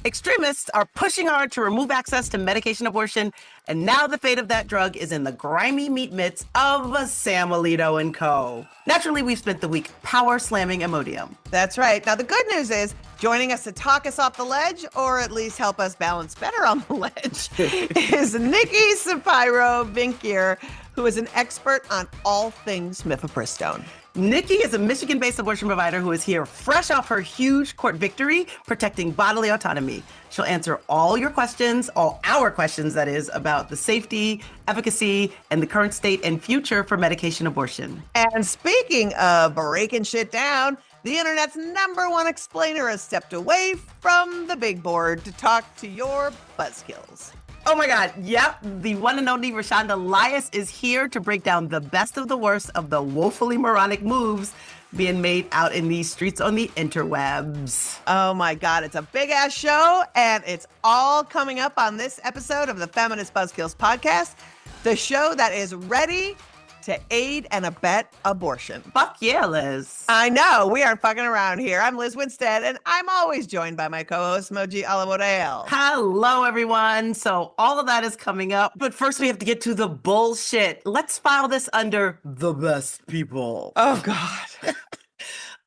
Extremists are pushing hard to remove access to medication abortion, and now the fate of that drug is in the grimy meat mitts of Sam Alito and co. Naturally, we've spent the week power slamming Imodium. That's right. Now, the good news is joining us to talk us off the ledge, or at least help us balance better on the ledge, is Nikki Sapiro Vinckier, who is an expert on all things mifepristone. Nikki is a Michigan-based abortion provider who is here fresh off her huge court victory protecting bodily autonomy. She'll answer all your questions, all our questions, that is, about the safety, efficacy, and the current state and future for medication abortion. And speaking of breaking shit down, the internet's #1 explainer has stepped away from the big board to talk to your buzzkills. Oh my God, yep, the one and only RaeShandra Lias is here to break down the best of the worst of the woefully moronic moves being made out in these streets on the interwebs. Oh my God, it's a big ass show, and it's all coming up on this episode of the Feminist Buzzkills podcast, the show that is ready to aid and abet abortion. Fuck yeah, Liz. I know, we aren't fucking around here. I'm Liz Winstead, and I'm always joined by my co-host, Moji Alawodale. Hello, everyone. So all of that is coming up, but first we have to get to the bullshit. Let's file this under the best people. Oh God.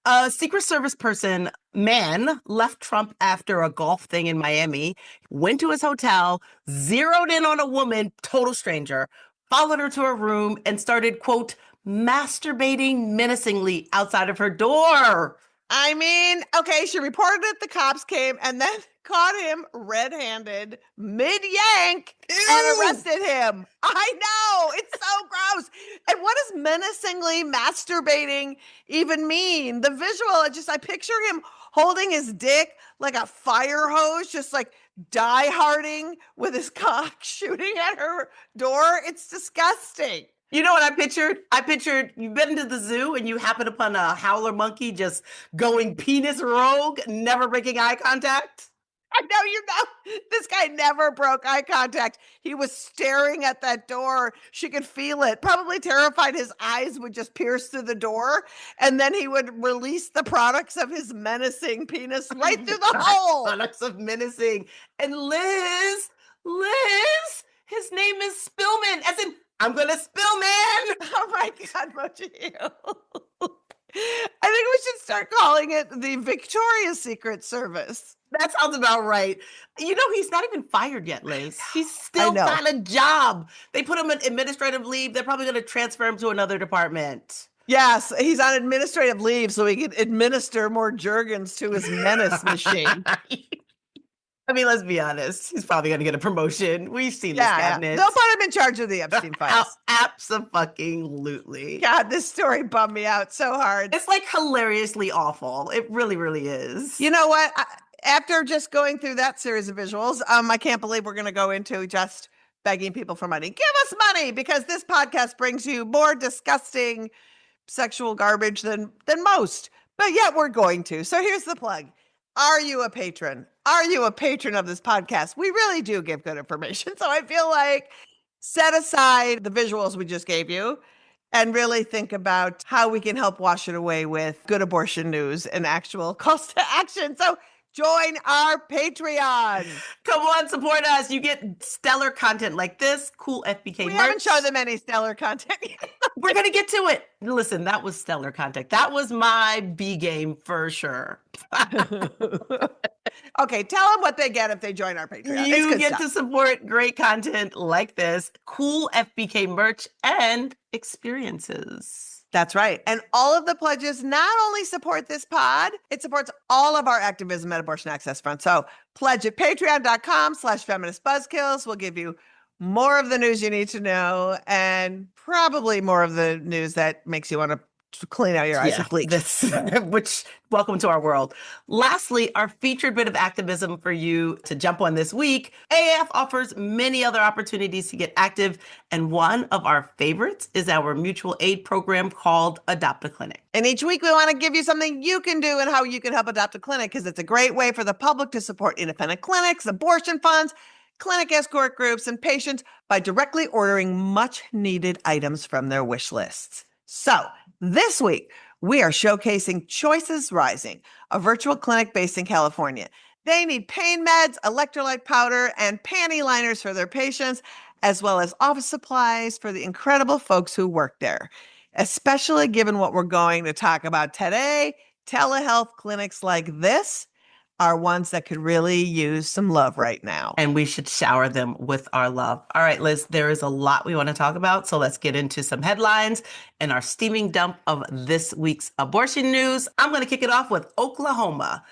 A Secret Service man left Trump after a golf thing in Miami, went to his hotel, zeroed in on a woman, total stranger, followed her to her room, and started, quote, masturbating menacingly outside of her door. I mean, okay, she reported it, the cops came, and then caught him red-handed, mid-yank, and arrested him. I know, it's so gross. And what does menacingly masturbating even mean? The visual, I picture him holding his dick like a fire hose, just like die-harding with his cock shooting at her door. It's disgusting. You know what I pictured? I pictured you've been to the zoo and you happen upon a howler monkey just going penis rogue, never breaking eye contact. I know, this guy never broke eye contact. He was staring at that door. She could feel it. Probably terrified his eyes would just pierce through the door. And then he would release the products of his menacing penis right through the hole. Products of menacing. And Liz, his name is Spillman, as in, I'm gonna spill, man. Oh my God, Moji. I think we should start calling it the Victoria's Secret Service. That sounds about right. You know, he's not even fired yet, Liz. He's still got a job. They put him on administrative leave. They're probably going to transfer him to another department. Yes, he's on administrative leave so he can administer more Jergens to his menace machine. I mean, let's be honest. He's probably going to get a promotion. We've seen this cabinet. They'll put him in charge of the Epstein files. Abso-fucking-lutely. God, this story bummed me out so hard. It's like hilariously awful. It really, really is. You know what? After just going through that series of visuals, I can't believe we're going to go into just begging people for money. Give us money, because this podcast brings you more disgusting sexual garbage than most. But yet we're going to. So here's the plug. Are you a patron? Are you a patron of this podcast? We really do give good information. So I feel like set aside the visuals we just gave you and really think about how we can help wash it away with good abortion news and actual calls to action. So join our Patreon. Come on, support us. You get stellar content like this, cool FBK merch. We haven't shown them any stellar content yet. We're going to get to it. Listen, that was stellar content. That was my B game for sure. Okay, tell them what they get if they join our Patreon. You get to support great content like this, cool FBK merch, and experiences. That's right. And all of the pledges not only support this pod, it supports all of our activism at Abortion Access Front. So pledge at patreon.com/feministbuzzkills. We'll give you more of the news you need to know and probably more of the news that makes you want to clean out your eyes with bleach. Which, welcome to our world. Lastly, our featured bit of activism for you to jump on this week. AAF offers many other opportunities to get active, and one of our favorites is our mutual aid program called Adopt a Clinic. And each week we want to give you something you can do and how you can help adopt a clinic, because it's a great way for the public to support independent clinics, abortion funds, clinic escort groups, and patients by directly ordering much needed items from their wish lists. So this week, we are showcasing Choices Rising, a virtual clinic based in California. They need pain meds, electrolyte powder, and panty liners for their patients, as well as office supplies for the incredible folks who work there. Especially given what we're going to talk about today, telehealth clinics like this are ones that could really use some love right now. And we should shower them with our love. All right, Liz, there is a lot we want to talk about. So let's get into some headlines and our steaming dump of this week's abortion news. I'm going to kick it off with Oklahoma.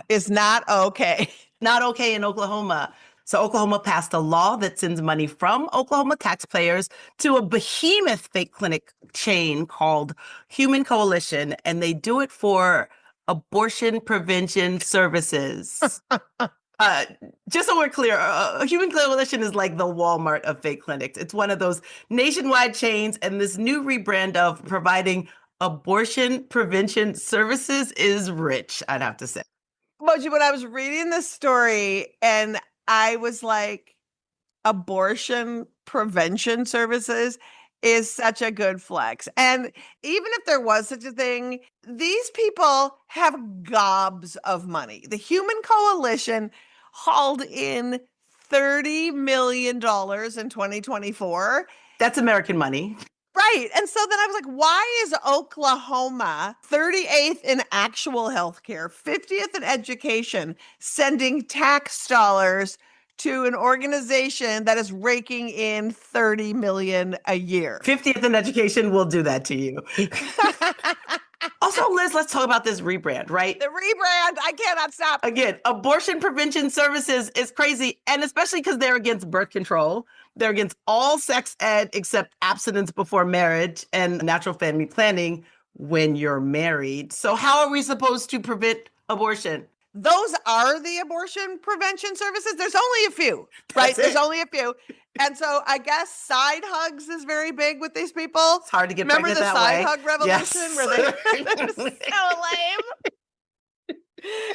It's not okay. Not okay in Oklahoma. So Oklahoma passed a law that sends money from Oklahoma taxpayers to a behemoth fake clinic chain called Human Coalition, and they do it for abortion prevention services. Just so we're clear, Human Coalition is like the Walmart of fake clinics. It's one of those nationwide chains, and this new rebrand of providing abortion prevention services is rich, I'd have to say. Moji, when I was reading this story and I was like, abortion prevention services is such a good flex. And even if there was such a thing, these people have gobs of money. The Human Coalition hauled in $30 million in 2024. That's American money. Right. And so then I was like, why is Oklahoma 38th in actual healthcare, 50th in education, sending tax dollars to an organization that is raking in $30 million a year? 50th in education will do that to you. Also, Liz, let's talk about this rebrand, right? The rebrand, I cannot stop. Again, abortion prevention services is crazy, and especially because they're against birth control. They're against all sex ed except abstinence before marriage and natural family planning when you're married. So how are we supposed to prevent abortion? Those are the abortion prevention services. There's only a few, right? There's only a few. And so I guess side hugs is very big with these people. It's hard to get Remember pregnant the that side way. hug revolution Yes. where they're so lame.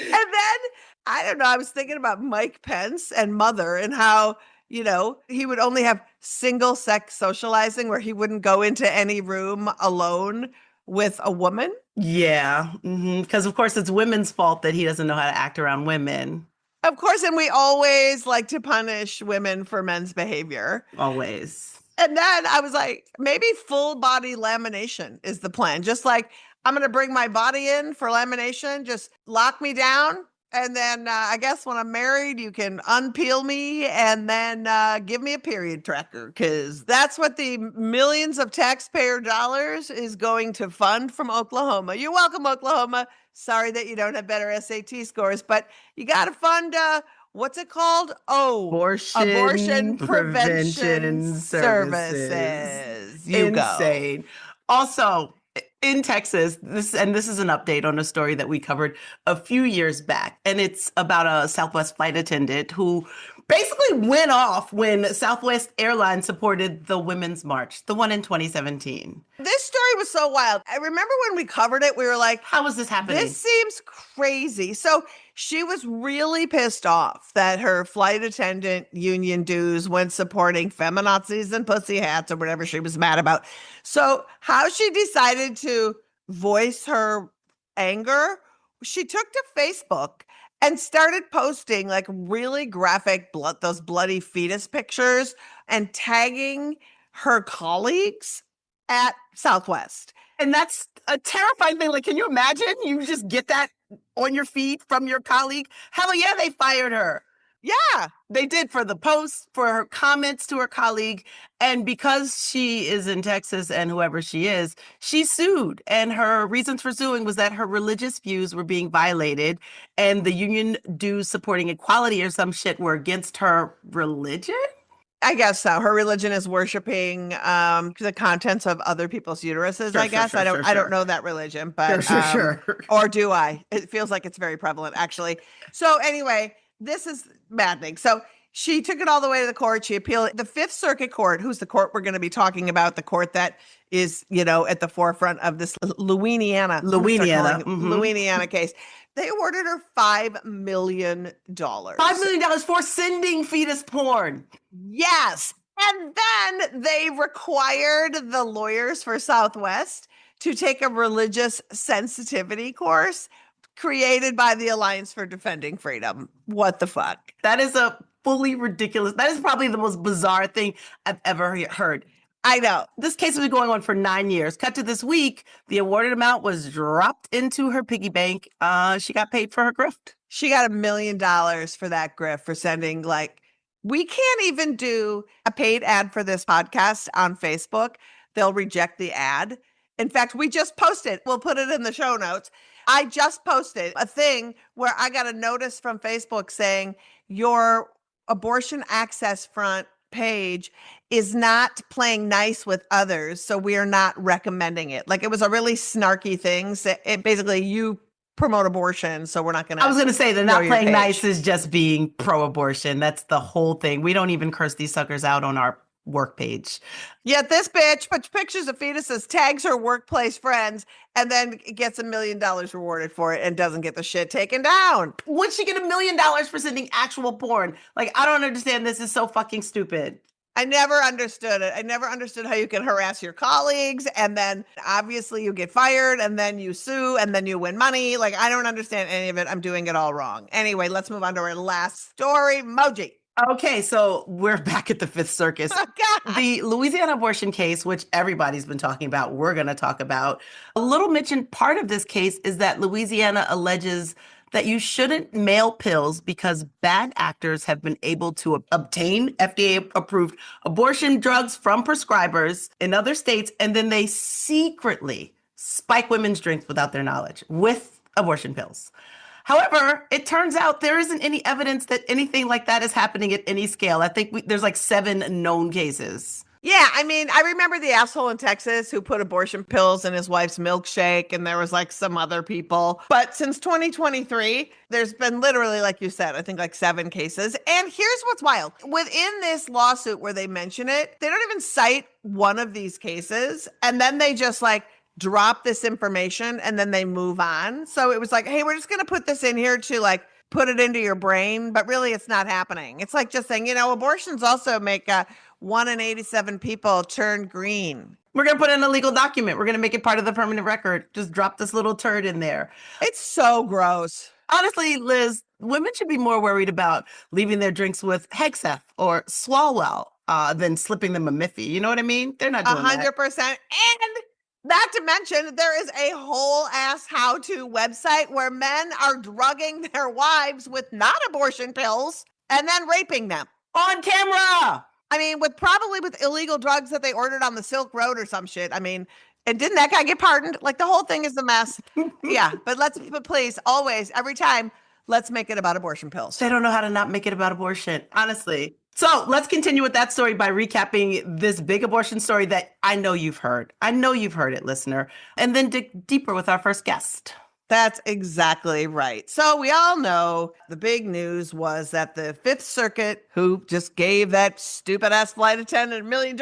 And then, I don't know, I was thinking about Mike Pence and Mother and how, you know, he would only have single sex socializing where he wouldn't go into any room alone with a woman. Yeah, because of course it's women's fault that he doesn't know how to act around women. Of course, and we always like to punish women for men's behavior. Always. And then I was like, maybe full body lamination is the plan. Just like, I'm going to bring my body in for lamination, just lock me down. And then I guess when I'm married, you can unpeel me and then give me a period tracker, because that's what the millions of taxpayer dollars is going to fund from Oklahoma. You're welcome, Oklahoma. Sorry that you don't have better SAT scores, but you got to fund, what's it called? Oh, abortion prevention services. You Insane. go. Also, in Texas, this is an update on a story that we covered a few years back, and it's about a Southwest flight attendant who basically went off when Southwest Airlines supported the Women's March, the one in 2017. This story was so wild. I remember when we covered it, we were like, how is this happening? This seems crazy. So she was really pissed off that her flight attendant union dues went supporting feminazis and pussy hats or whatever she was mad about. So how she decided to voice her anger, she took to Facebook and started posting like really graphic those bloody fetus pictures and tagging her colleagues at Southwest. And that's a terrifying thing. Like, can you imagine? You just get that on your feed from your colleague. Hell yeah, they fired her. Yeah, they did, for the post, for her comments to her colleague. And because she is in Texas and whoever she is, she sued. And her reasons for suing was that her religious views were being violated and the union dues supporting equality or some shit were against her religion. I guess so. Her religion is worshiping the contents of other people's uteruses. Sure, I guess sure, I don't know that religion, but sure. Or do I? It feels like it's very prevalent, actually. So anyway, this is maddening. So she took it all the way to the court. She appealed it. The Fifth Circuit Court, who's the court we're going to be talking about, the court that is, you know, at the forefront of this Louisiana case. They awarded her $5 million. $5 million for sending fetus porn. Yes. And then they required the lawyers for Southwest to take a religious sensitivity course created by the Alliance for Defending Freedom. What the fuck? That is a fully ridiculous. That is probably the most bizarre thing I've ever heard. I know. This case has been going on for 9 years. Cut to this week, the awarded amount was dropped into her piggy bank. She got paid for her grift. She got $1 million for that grift for sending we can't even do a paid ad for this podcast on Facebook. They'll reject the ad. In fact, we just posted, we'll put it in the show notes. I just posted a thing where I got a notice from Facebook saying your abortion access front page is not playing nice with others, so we are not recommending it. It was a really snarky thing. So basically, you promote abortion, so we're not going to. I was going to say they're not playing nice is just being pro-abortion. That's the whole thing. We don't even curse these suckers out on our work page. Yet this bitch puts pictures of fetuses, tags her workplace friends, and then gets $1 million rewarded for it and doesn't get the shit taken down. Would she get $1 million for sending actual porn? I don't understand. This is so fucking stupid. I never understood it. I never understood how you can harass your colleagues and then obviously you get fired and then you sue and then you win money. I don't understand any of it. I'm doing it all wrong. Anyway, let's move on to our last story. Moji. Okay, so we're back at the Fifth Circus. Oh, God. The Louisiana abortion case, which everybody's been talking about, we're going to talk about. A little mentioned part of this case is that Louisiana alleges that you shouldn't mail pills because bad actors have been able to obtain FDA-approved abortion drugs from prescribers in other states, and then they secretly spike women's drinks without their knowledge with abortion pills. However, it turns out there isn't any evidence that anything like that is happening at any scale. I think there's 7 known cases. Yeah, I remember the asshole in Texas who put abortion pills in his wife's milkshake, and there was some other people. But since 2023, there's been literally, like you said, I think 7 cases. And here's what's wild. Within this lawsuit where they mention it, they don't even cite one of these cases. And then they just drop this information and then they move on. So it was hey, we're just going to put this in here to put it into your brain, but really it's not happening. It's just saying, abortions also make 1 in 87 people turn green. We're going to put in a legal document. We're going to make it part of the permanent record. Just drop this little turd in there. It's so gross. Honestly, Liz, women should be more worried about leaving their drinks with Hegseth or Swalwell than slipping them a Miffy. You know what I mean? They're not doing 100%. that. And not to mention, there is a whole ass how-to website where men are drugging their wives with not abortion pills and then raping them. On camera! Probably with illegal drugs that they ordered on the Silk Road or some shit. And didn't that guy get pardoned? The whole thing is a mess. Yeah, but please, always, every time, let's make it about abortion pills. They don't know how to not make it about abortion, honestly. So let's continue with that story by recapping this big abortion story that I know you've heard. I know you've heard it, listener. And then dig deeper with our first guest. That's exactly right. So we all know the big news was that the Fifth Circuit, who just gave that stupid ass flight attendant $1 million,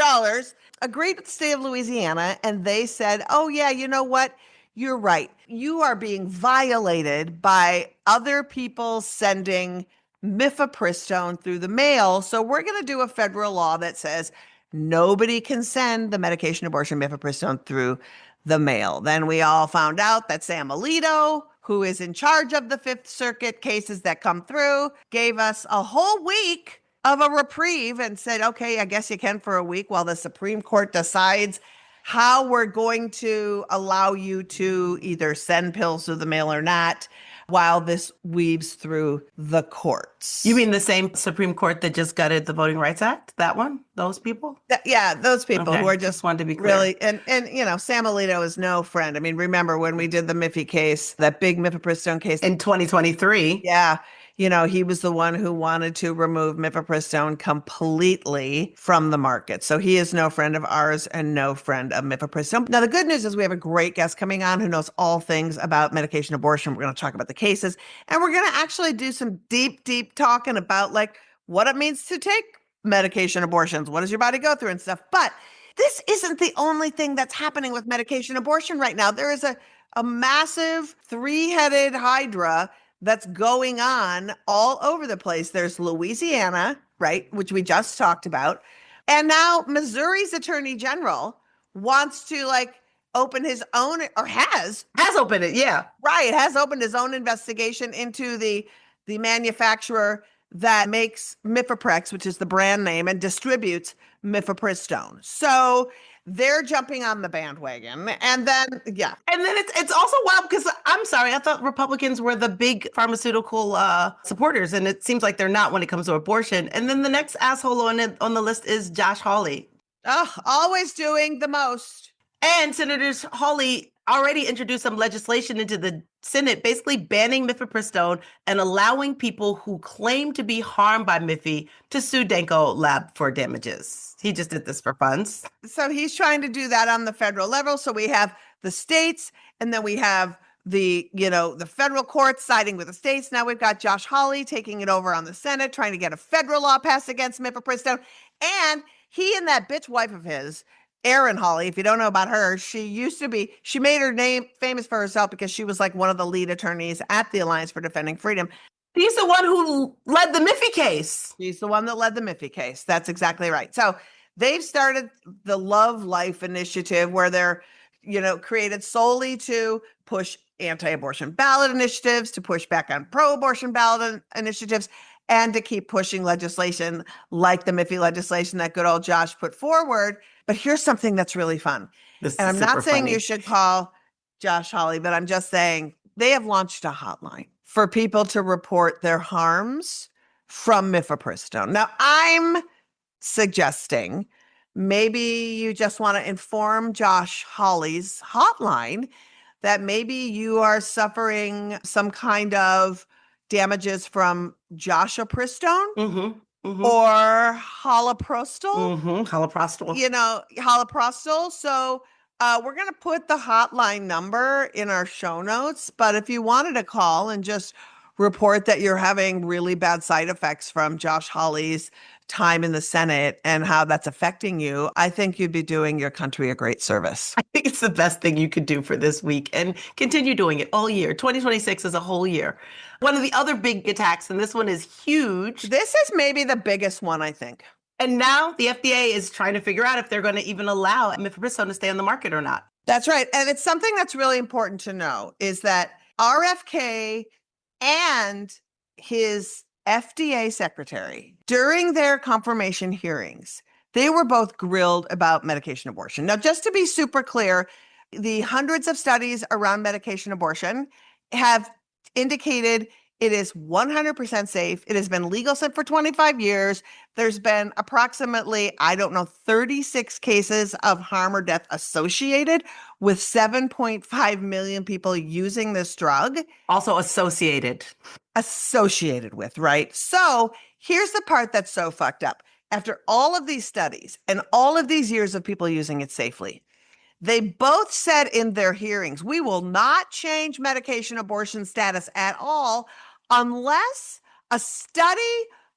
agreed with the state of Louisiana. And they said, oh yeah, you know what? You're right. You are being violated by other people sending mifepristone through the mail. So we're going to do a federal law that says nobody can send the medication abortion mifepristone through the mail. Then we all found out that Sam Alito, who is in charge of the Fifth Circuit cases that come through, gave us a whole week of a reprieve and said, okay, I guess you can for a week while the Supreme Court decides how we're going to allow you to either send pills through the mail or not, while this weaves through the courts. You mean the same Supreme Court that just gutted the Voting Rights Act? That one? Those people? Yeah, those people who are just wanted to be clear. Really, and Sam Alito is no friend. Remember when we did the Miffy case, that big mifepristone case in 2023? Yeah. He was the one who wanted to remove mifepristone completely from the market. So he is no friend of ours and no friend of mifepristone. Now, the good news is we have a great guest coming on who knows all things about medication abortion. We're going to talk about the cases, and we're going to actually do some deep talking about what it means to take medication abortions. What does your body go through and stuff? But this isn't the only thing that's happening with medication abortion right now. There is a massive 3-headed hydra that's going on all over the place. There's Louisiana, right, which we just talked about. And now Missouri's attorney general wants to opened his own, or has opened it, yeah. Right, has opened his own investigation into the manufacturer that makes Mifeprex, which is the brand name, and distributes mifepristone. So they're jumping on the bandwagon. And then, yeah. And then it's also wild because I'm sorry, I thought Republicans were the big pharmaceutical supporters, and it seems like they're not when it comes to abortion. And then the next asshole on the list is Josh Hawley. Oh, always doing the most. And Senators Hawley already introduced some legislation into the Senate, basically banning mifepristone and allowing people who claim to be harmed by Miffy to sue Danko Lab for damages. He just did this for funds. So he's trying to do that on the federal level. So we have the states, and then we have the federal courts siding with the states. Now we've got Josh Hawley taking it over on the Senate, trying to get a federal law passed against mifepristone. And he and that bitch wife of his, Erin Hawley, if you don't know about her, she made her name famous for herself because she was like one of the lead attorneys at the Alliance for Defending Freedom. He's the one who led the Miffy case. She's the one that led the Miffy case. That's exactly right. So they've started the Love Life initiative where they're, created solely to push anti-abortion ballot initiatives, to push back on pro-abortion ballot initiatives, and to keep pushing legislation like the Miffy legislation that good old Josh put forward. But here's something that's really fun. And I'm not saying you should call Josh Hawley, but I'm just saying they have launched a hotline for people to report their harms from mifepristone. Now, I'm suggesting maybe you just want to inform Josh Hawley's hotline that maybe you are suffering some kind of damages from Joshapristone or holoprostal. Holoprostal. So we're going to put the hotline number in our show notes. But if you wanted to call and just report that you're having really bad side effects from Josh Hawley's time in the Senate and how that's affecting you, I think you'd be doing your country a great service. I think it's the best thing you could do for this week, and continue doing it all year. 2026 is a whole year. One of the other big attacks, and this one is huge. This is maybe the biggest one, I think. And now the FDA is trying to figure out if they're going to even allow mifepristone to stay on the market or not. That's right. And it's something that's really important to know is that RFK and his FDA secretary, during their confirmation hearings, they were both grilled about medication abortion. Now, just to be super clear, the hundreds of studies around medication abortion have indicated it is 100% safe. It has been legal for 25 years. There's been approximately, 36 cases of harm or death associated with 7.5 million people using this drug. Also associated with, right? So here's the part that's so fucked up. After all of these studies and all of these years of people using it safely, they both said in their hearings, we will not change medication abortion status at all unless a study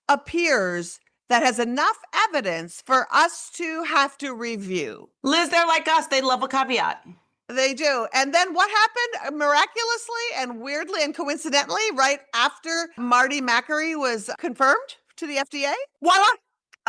appears that has enough evidence for us to have to review. Liz, they're like us. They love a caveat. They do. And then what happened miraculously and weirdly and coincidentally right after Marty Makary was confirmed to the FDA? Voila!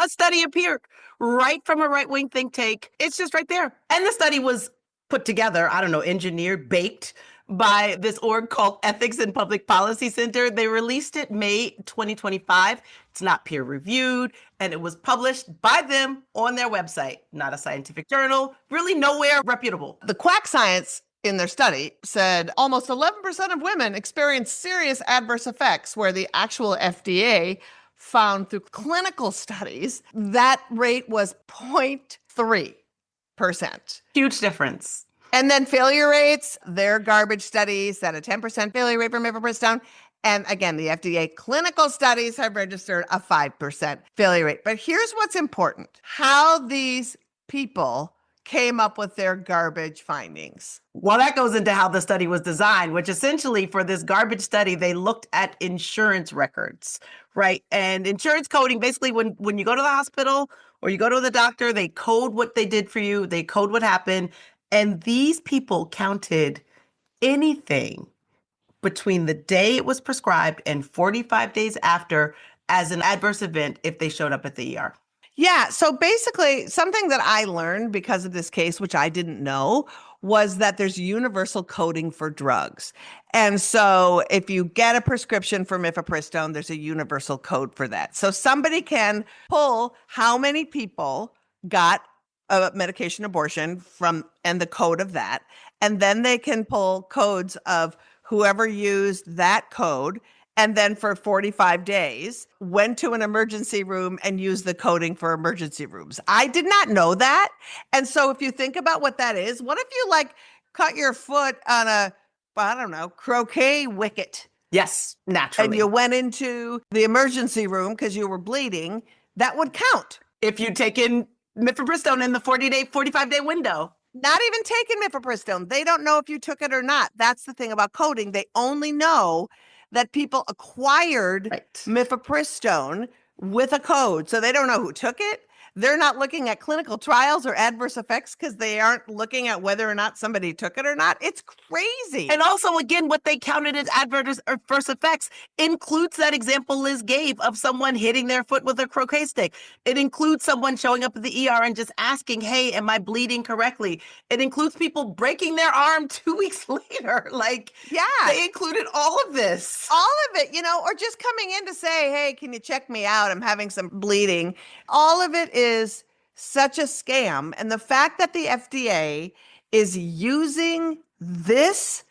A study appeared right from a right-wing think tank. It's just right there. And the study was put together, engineered, baked by this org called Ethics and Public Policy Center. They released it May 2025. It's not peer-reviewed, and it was published by them on their website. Not a scientific journal, really nowhere reputable. The quack science in their study said almost 11% of women experience serious adverse effects, where the actual FDA found through clinical studies that rate was 0.3%. Huge difference. And then failure rates, their garbage studies said a 10% failure rate for mifepristone. And again, the FDA clinical studies have registered a 5% failure rate. But here's what's important: how these people came up with their garbage findings. Well, that goes into how the study was designed, which essentially for this garbage study, they looked at insurance records, right? And insurance coding, basically when you go to the hospital or you go to the doctor, they code what they did for you, they code what happened. And these people counted anything between the day it was prescribed and 45 days after as an adverse event if they showed up at the ER. Yeah. So basically, something that I learned because of this case, which I didn't know, was that there's universal coding for drugs. And so if you get a prescription for mifepristone, there's a universal code for that. So somebody can pull how many people got a medication abortion from and the code of that. And then they can pull codes of whoever used that code and then for 45 days went to an emergency room and used the coding for emergency rooms. I did not know that. And so if you think about what that is, what if you like cut your foot on a, I don't know, croquet wicket? Yes, naturally. And you went into the emergency room because you were bleeding, that would count. If you'd taken mifepristone in the 45-day window. Not even taking mifepristone. They don't know if you took it or not. That's the thing about coding. They only know that people acquired mifepristone with a code. So they don't know who took it. They're not looking at clinical trials or adverse effects because they aren't looking at whether or not somebody took it or not. It's crazy. And also, again, what they counted as adverse effects includes that example Liz gave of someone hitting their foot with a croquet stick. It includes someone showing up at the ER and just asking, hey, am I bleeding correctly? It includes people breaking their arm 2 weeks later. Like, yeah, they included all of this. All of it, or just coming in to say, hey, can you check me out? I'm having some bleeding. All of it is such a scam. And the fact that the FDA is using this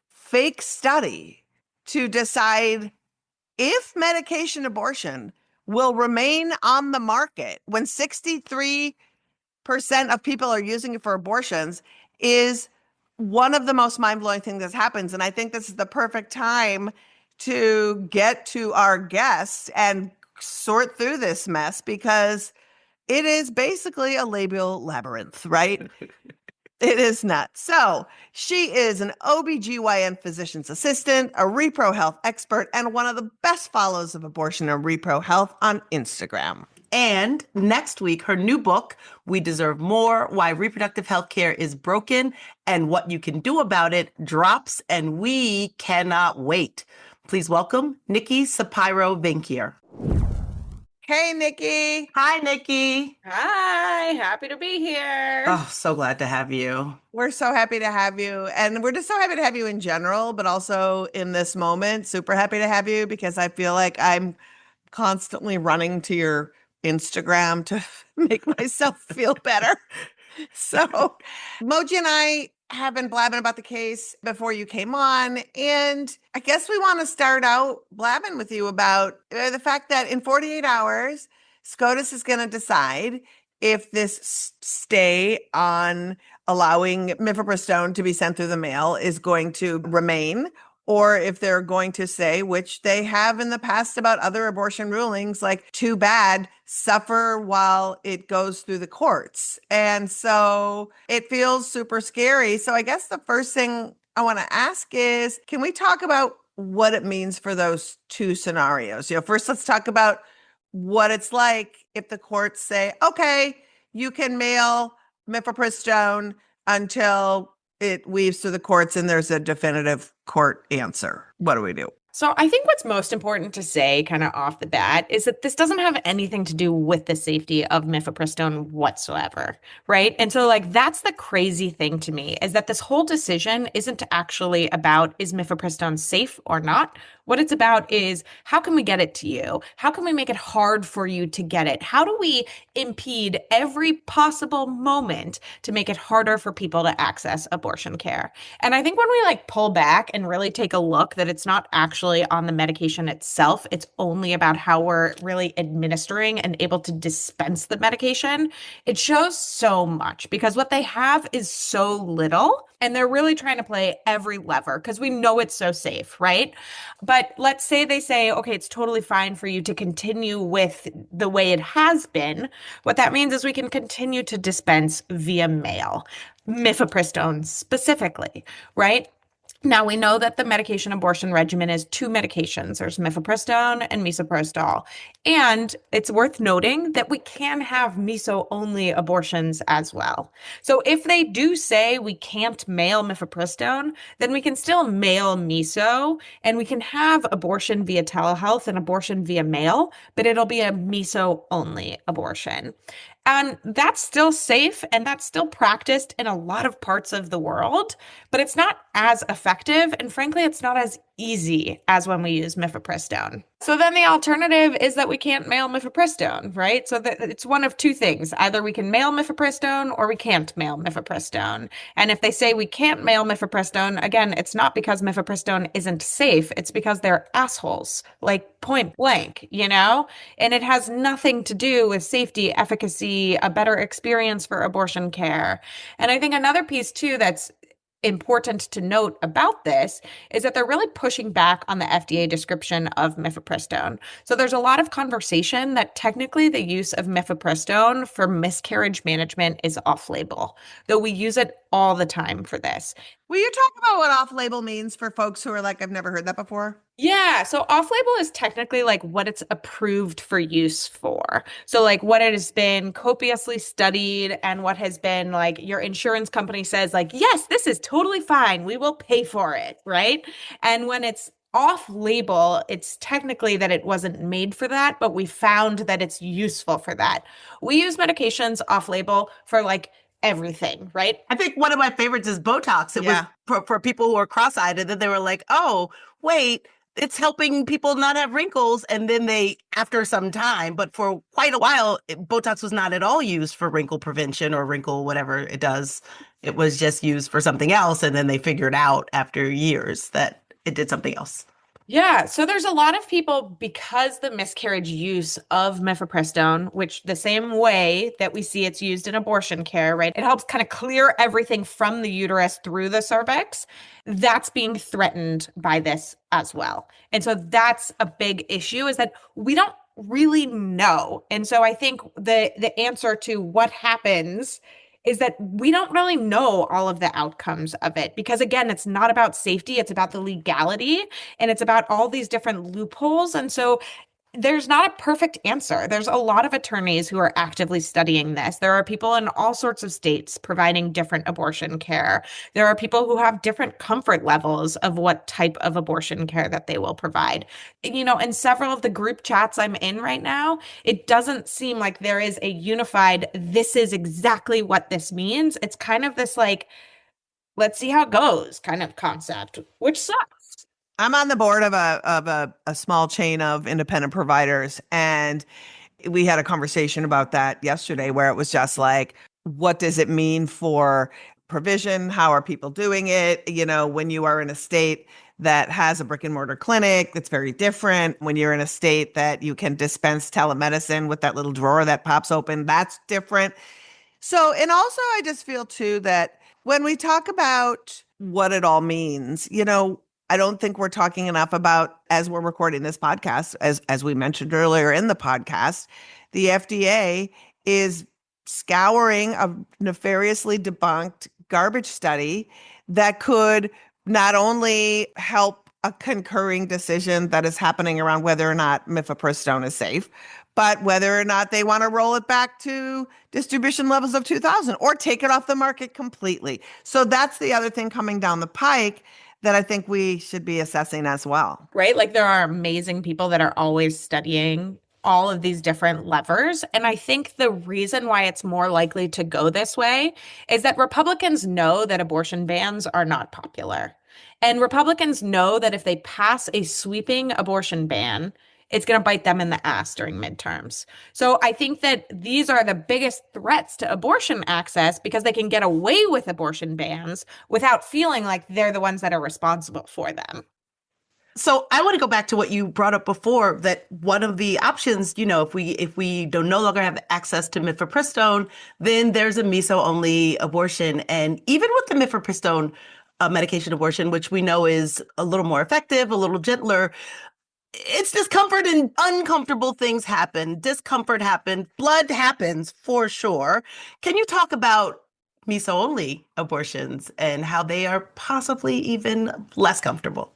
fake study to decide if medication abortion will remain on the market when 63% of people are using it for abortions is one of the most mind-blowing things that happens. And I think this is the perfect time to get to our guests and sort through this mess because it is basically a labial labyrinth, right? It is not. So she is an OBGYN physician's assistant, a repro health expert, and one of the best follows of abortion and repro health on Instagram. And next week, her new book, We Deserve More, Why Reproductive Health Care is Broken and What You Can Do About It, drops, and we cannot wait. Please welcome Nikki Sapiro Vinckier. Hey, Nikki. Hi, Nikki. Hi, happy to be here. Oh, so glad to have you. We're so happy to have you. And we're just so happy to have you in general, but also in this moment, super happy to have you because I feel like I'm constantly running to your Instagram to make myself feel better. So Moji and I have been blabbing about the case before you came on. And I guess we want to start out blabbing with you about the fact that in 48 hours, SCOTUS is going to decide if this stay on allowing mifepristone to be sent through the mail is going to remain, or if they're going to say, which they have in the past about other abortion rulings, like, too bad, suffer while it goes through the courts. And so it feels super scary. So I guess the first thing I want to ask is, can we talk about what it means for those two scenarios? First, let's talk about what it's like if the courts say, okay, you can mail mifepristone until it weaves through the courts and there's a definitive court answer. What do we do? So I think what's most important to say kind of off the bat is that this doesn't have anything to do with the safety of mifepristone whatsoever, right? And so that's the crazy thing to me is that this whole decision isn't actually about is mifepristone safe or not. What it's about is how can we get it to you? How can we make it hard for you to get it? How do we impede every possible moment to make it harder for people to access abortion care? And I think when we pull back and really take a look that it's not actually on the medication itself, it's only about how we're really administering and able to dispense the medication, it shows so much because what they have is so little. And they're really trying to play every lever because we know it's so safe, right? But let's say they say, okay, it's totally fine for you to continue with the way it has been. What that means is we can continue to dispense via mail, mifepristone specifically, right? Now, we know that the medication abortion regimen is 2 medications. There's mifepristone and misoprostol. And it's worth noting that we can have miso-only abortions as well. So if they do say we can't mail mifepristone, then we can still mail miso, and we can have abortion via telehealth and abortion via mail, but it'll be a miso-only abortion. And that's still safe and that's still practiced in a lot of parts of the world, but it's not as effective. And frankly, it's not as easy as when we use mifepristone. So then the alternative is that we can't mail mifepristone, right? So that it's one of two things. Either we can mail mifepristone or we can't mail mifepristone. And if they say we can't mail mifepristone, again, it's not because mifepristone isn't safe. It's because they're assholes, like point blank, you know? And it has nothing to do with safety, efficacy, a better experience for abortion care. And I think another piece too that's important to note about this is that they're really pushing back on the FDA description of mifepristone. So there's a lot of conversation that technically the use of mifepristone for miscarriage management is off-label, though we use it all the time for this. Will you talk about what off-label means for folks who are like, I've never heard that before? Yeah, so off-label is technically like what it's approved for use for. So like what it has been copiously studied and what has been like your insurance company says like, yes, this is totally fine. We will pay for it, right? And when it's off-label, it's technically that it wasn't made for that, but we found that it's useful for that. We use medications off-label for like everything, right? I think one of my favorites is Botox. It was for people who are cross-eyed, and then they were like, oh, wait, it's helping people not have wrinkles. And then they, after some time, but for quite a while, Botox was not at all used for wrinkle prevention or wrinkle whatever it does. It was just used for something else. And then they figured out after years that it did something else. Yeah, so there's a lot of people because the miscarriage use of mifepristone, which the same way that we see it's used in abortion care, right? It helps kind of clear everything from the uterus through the cervix. That's being threatened by this as well. And so that's a big issue is that we don't really know. And so I think the answer to what happens is that we don't really know all of the outcomes of it because again, it's not about safety, it's about the legality and it's about all these different loopholes. And so there's not a perfect answer. There's a lot of attorneys who are actively studying this. There are people in all sorts of states providing different abortion care. There are people who have different comfort levels of what type of abortion care that they will provide. You know, in several of the group chats I'm in right now, it doesn't seem like there is a unified, this is exactly what this means. It's kind of this like, let's see how it goes kind of concept, which sucks. I'm on the board of a small chain of independent providers, and we had a conversation about that yesterday where it was just like, what does it mean for provision? How are people doing it? You know, when you are in a state that has a brick and mortar clinic, it's very different. When you're in a state that you can dispense telemedicine with that little drawer that pops open, that's different. So, and also I just feel too that when we talk about what it all means, you know, I don't think we're talking enough about, as we're recording this podcast, as we mentioned earlier in the podcast, the FDA is scouring a nefariously debunked garbage study that could not only help a concurring decision that is happening around whether or not mifepristone is safe, but whether or not they want to roll it back to distribution levels of 2000 or take it off the market completely. So that's the other thing coming down the pike that I think we should be assessing as well. Right? Like there are amazing people that are always studying all of these different levers. And I think the reason why it's more likely to go this way is that Republicans know that abortion bans are not popular. And Republicans know that if they pass a sweeping abortion ban, it's going to bite them in the ass during midterms. So I think that these are the biggest threats to abortion access because they can get away with abortion bans without feeling like they're the ones that are responsible for them. So I want to go back to what you brought up before, that one of the options, you know, if we don't no longer have access to mifepristone, then there's a meso-only abortion. And even with the mifepristone medication abortion, which we know is a little more effective, a little gentler, it's discomfort and uncomfortable things happen. Discomfort happens. Blood happens for sure. Can you talk about meso-only abortions and how they are possibly even less comfortable?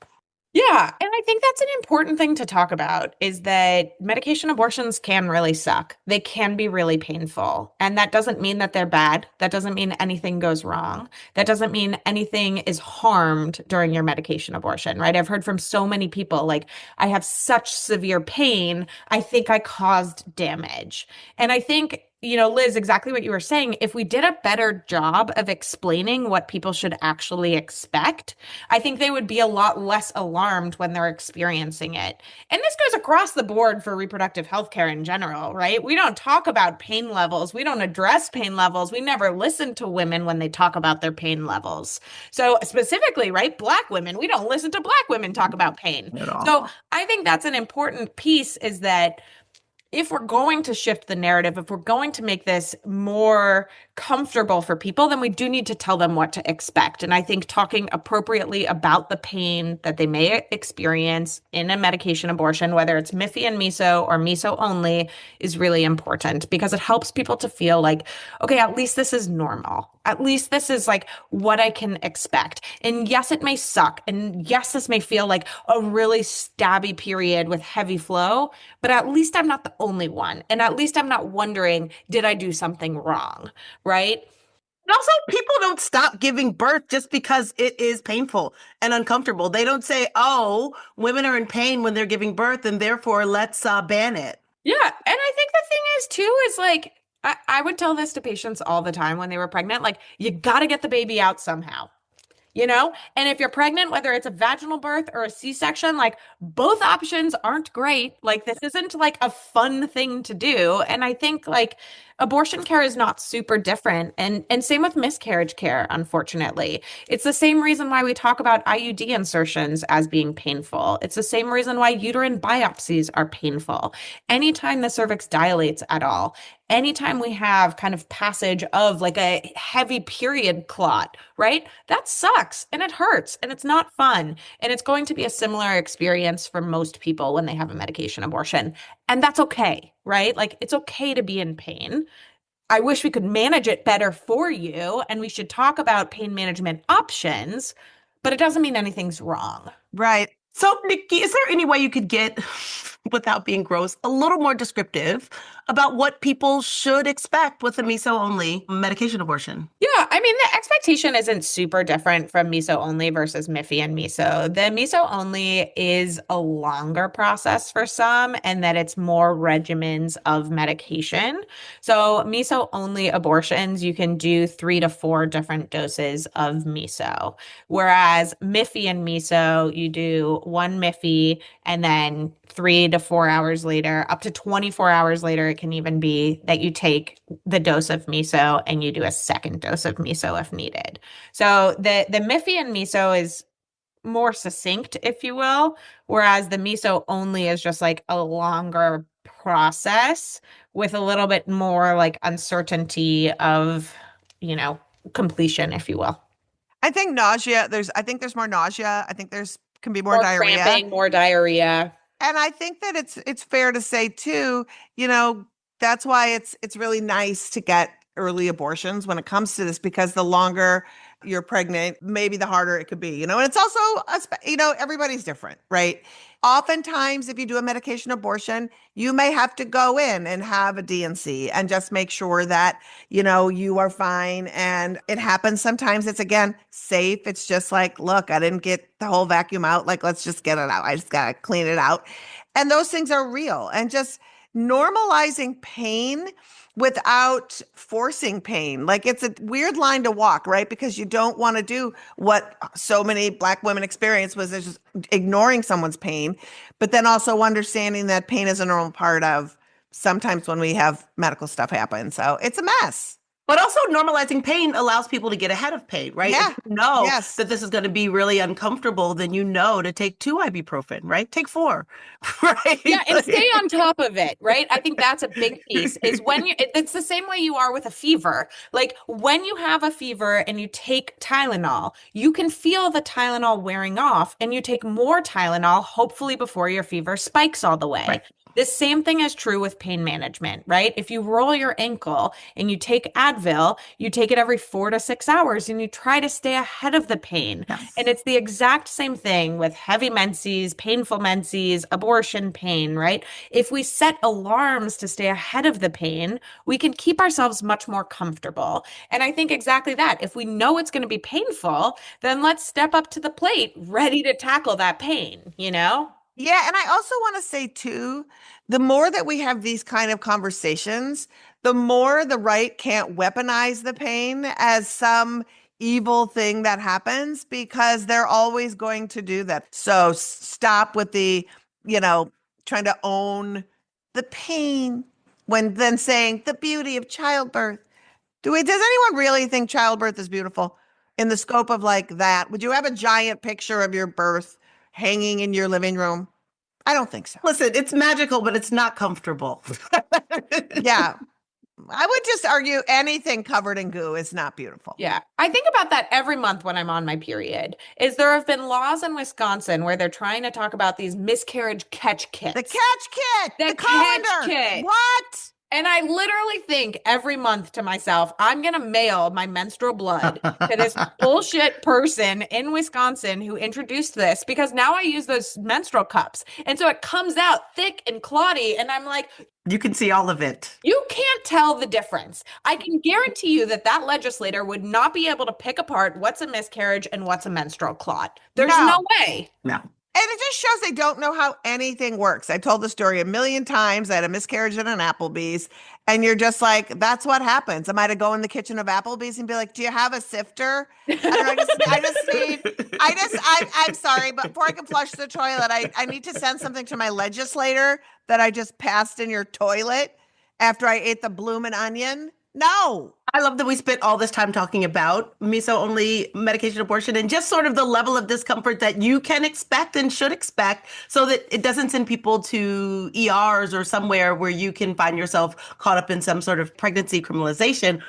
Yeah, and I think that's an important thing to talk about is that medication abortions can really suck. They can be really painful. And that doesn't mean that they're bad. That doesn't mean anything goes wrong. That doesn't mean anything is harmed during your medication abortion, right? I've heard from so many people like, I have such severe pain. I think I caused damage. And I think Liz, exactly what you were saying, if we did a better job of explaining what people should actually expect, I think they would be a lot less alarmed when they're experiencing it. And this goes across the board for reproductive health care in general, right? We don't talk about pain levels. We don't address pain levels. We never listen to women when they talk about their pain levels. So specifically, right, Black women, we don't listen to Black women talk about pain. At all. So I think that's an important piece, is that if we're going to shift the narrative, if we're going to make this more comfortable for people, then we do need to tell them what to expect. And I think talking appropriately about the pain that they may experience in a medication abortion, whether it's Miffy and Miso or Miso only, is really important, because it helps people to feel like, okay, at least this is normal. At least this is like what I can expect. And yes, it may suck. And yes, this may feel like a really stabby period with heavy flow, but at least I'm not the only one. And at least I'm not wondering, did I do something wrong? Right? And also, people don't stop giving birth just because it is painful and uncomfortable. They don't say, oh, women are in pain when they're giving birth, and therefore let's ban it. Yeah. And I think the thing is, too, is like, I would tell this to patients all the time when they were pregnant, like, you got to get the baby out somehow. And if you're pregnant, whether it's a vaginal birth or a C-section, like, both options aren't great. Like, this isn't like a fun thing to do. And I think like abortion care is not super different. And same with miscarriage care, unfortunately. It's the same reason why we talk about IUD insertions as being painful. It's the same reason why uterine biopsies are painful. Anytime the cervix dilates at all, anytime we have kind of passage of like a heavy period clot, right? That sucks and it hurts and it's not fun. And it's going to be a similar experience for most people when they have a medication abortion. And that's okay, right? Like, it's okay to be in pain. I wish we could manage it better for you, and we should talk about pain management options, but it doesn't mean anything's wrong. Right. So, Nikki, is there any way you could get, without being gross, a little more descriptive about what people should expect with a Miso-only medication abortion? Yeah, I mean, the expectation isn't super different from Miso-only versus Miffy and Miso. The Miso-only is a longer process for some, and that it's more regimens of medication. So Miso-only abortions, you can do 3 to 4 different doses of Miso. Whereas Miffy and Miso, you do 1 Miffy, and then 3 to 4 hours later, up to 24 hours later, it can even be that you take the dose of Miso and you do a second dose of Miso if needed. So the Miffy and Miso is more succinct, if you will, whereas the Miso only is just like a longer process with a little bit more like uncertainty of, completion, if you will. I think nausea, there's more nausea. I think can be more diarrhea. Cramping, more diarrhea. And I think that it's fair to say too, that's why it's really nice to get early abortions when it comes to this, because the longer you're pregnant, maybe the harder it could be, and it's also, everybody's different, right? Oftentimes, if you do a medication abortion, you may have to go in and have a D&C and just make sure that, you are fine. And it happens. Sometimes it's, again, safe. It's just like, look, I didn't get the whole vacuum out. Like, let's just get it out. I just got to clean it out. And those things are real. And just normalizing pain without forcing pain. Like, it's a weird line to walk, right? Because you don't want to do what so many Black women experience, was just ignoring someone's pain, but then also understanding that pain is a normal part of sometimes when we have medical stuff happen. So it's a mess. But also, normalizing pain allows people to get ahead of pain, right? Yeah. If you know Yes. that this is going to be really uncomfortable, then you know to take 2 ibuprofen, right? Take 4, right? Yeah, and stay on top of it, right? I think that's a big piece, is when it's the same way you are with a fever. Like, when you have a fever and you take Tylenol, you can feel the Tylenol wearing off, and you take more Tylenol, hopefully before your fever spikes all the way. Right. The same thing is true with pain management, right? If you roll your ankle and you take Advil, you take it every 4 to 6 hours and you try to stay ahead of the pain. Yes. And it's the exact same thing with heavy menses, painful menses, abortion pain, right? If we set alarms to stay ahead of the pain, we can keep ourselves much more comfortable. And I think exactly that. If we know it's going to be painful, then let's step up to the plate, ready to tackle that pain, Yeah, and I also want to say too, the more that we have these kind of conversations, the more the right can't weaponize the pain as some evil thing that happens because they're always going to do that. So stop with the, trying to own the pain when then saying the beauty of childbirth. Does anyone really think childbirth is beautiful in the scope of like that? Would you have a giant picture of your birth hanging in your living room? I don't think so. Listen, it's magical, but it's not comfortable. Yeah. I would just argue anything covered in goo is not beautiful. Yeah. I think about that every month when I'm on my period. There have been laws in Wisconsin where they're trying to talk about these miscarriage catch kits. The catch kit. The colander. catch kit. What? And I literally think every month to myself, I'm going to mail my menstrual blood to this bullshit person in Wisconsin who introduced this, because now I use those menstrual cups. And so it comes out thick and clotty. And I'm like, you can see all of it. you can't tell the difference. I can guarantee you that legislator would not be able to pick apart what's a miscarriage and what's a menstrual clot. There's no way. No. And it just shows they don't know how anything works. I told the story a million times. I had a miscarriage at an Applebee's, and you're just like, that's what happens. Am I to go in the kitchen of Applebee's and be like, do you have a sifter? And I'm sorry, but before I can flush the toilet, I need to send something to my legislator that I just passed in your toilet after I ate the bloomin' onion. No. I love that we spent all this time talking about miso-only medication abortion and just sort of the level of discomfort that you can expect and should expect, so that it doesn't send people to ERs or somewhere where you can find yourself caught up in some sort of pregnancy criminalization.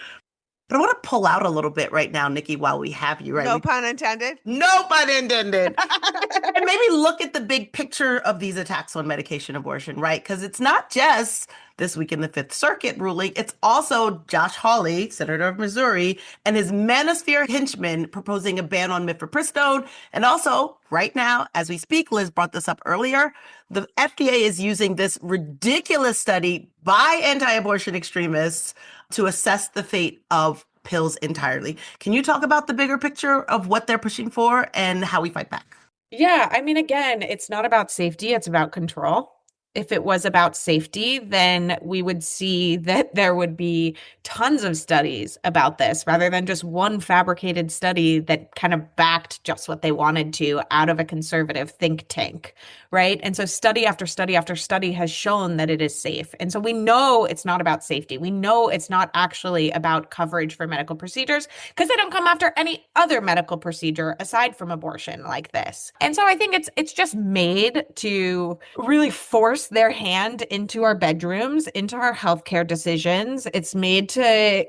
But I want to pull out a little bit right now, Nikki, while we have you, right? No pun intended. No pun intended. And maybe look at the big picture of these attacks on medication abortion, right? Because it's not just this week in the Fifth Circuit ruling. It's also Josh Hawley, Senator of Missouri, and his manosphere henchmen proposing a ban on mifepristone. And also, right now, as we speak, Liz brought this up earlier, the FDA is using this ridiculous study by anti-abortion extremists to assess the fate of pills entirely. Can you talk about the bigger picture of what they're pushing for and how we fight back? Yeah, I mean, again, it's not about safety, it's about control. If it was about safety, then we would see that there would be tons of studies about this rather than just one fabricated study that kind of backed just what they wanted to out of a conservative think tank, right? And so study after study after study has shown that it is safe. And so we know it's not about safety. We know it's not actually about coverage for medical procedures because they don't come after any other medical procedure aside from abortion like this. And so I think it's just made to really force their hand into our bedrooms, into our healthcare decisions. It's made to,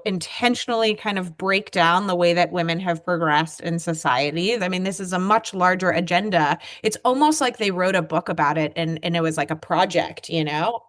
intentionally kind of break down the way that women have progressed in society. I mean, this is a much larger agenda. It's almost like they wrote a book about it and it was like a project,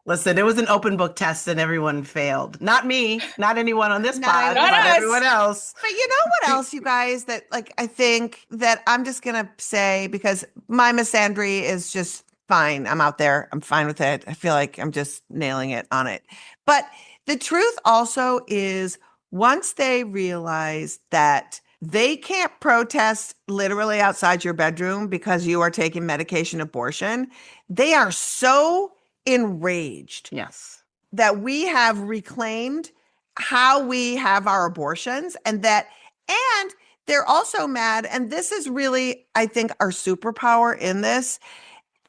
Listen, it was an open book test and everyone failed. Not me, not anyone on this pod, not but us. everyone else. But you know what else, you guys, that I think that I'm just going to say, because my misandry is just fine. I'm out there. I'm fine with it. I feel like I'm just nailing it on it. But the truth also is, once they realize that they can't protest literally outside your bedroom because you are taking medication abortion, they are so enraged. Yes. That we have reclaimed how we have our abortions, and they're also mad. And this is really, I think, our superpower in this,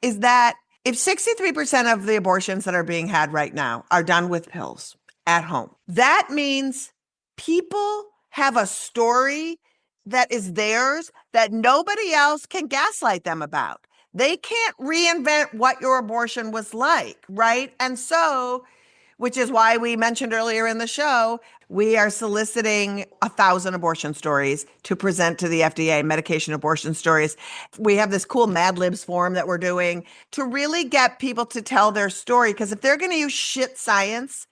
is that if 63% of the abortions that are being had right now are done with pills at home, that means people have a story that is theirs that nobody else can gaslight them about. They can't reinvent what your abortion was like, right? And so, which is why we mentioned earlier in the show, we are soliciting 1,000 abortion stories to present to the FDA, medication abortion stories. We have this cool Mad Libs form that we're doing to really get people to tell their story. Because if they're going to use shit science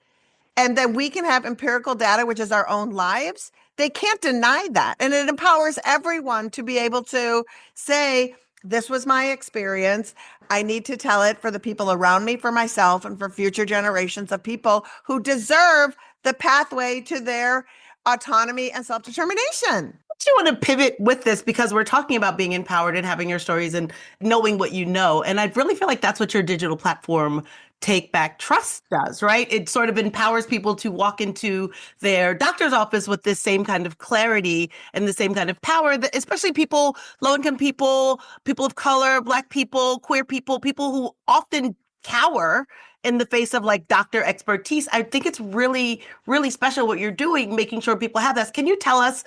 and then we can have empirical data, which is our own lives, they can't deny that. And it empowers everyone to be able to say, this was my experience. I need to tell it for the people around me, for myself, and for future generations of people who deserve the pathway to their autonomy and self-determination. do want to pivot with this because we're talking about being empowered and having your stories and knowing what you know. And I really feel like that's what your digital platform Take Back Trust does, right? It sort of empowers people to walk into their doctor's office with this same kind of clarity and the same kind of power that especially people, low-income people, people of color, Black people, queer people who often cower in the face of like doctor expertise. I think it's really, really special what you're doing, making sure people have this. Can you tell us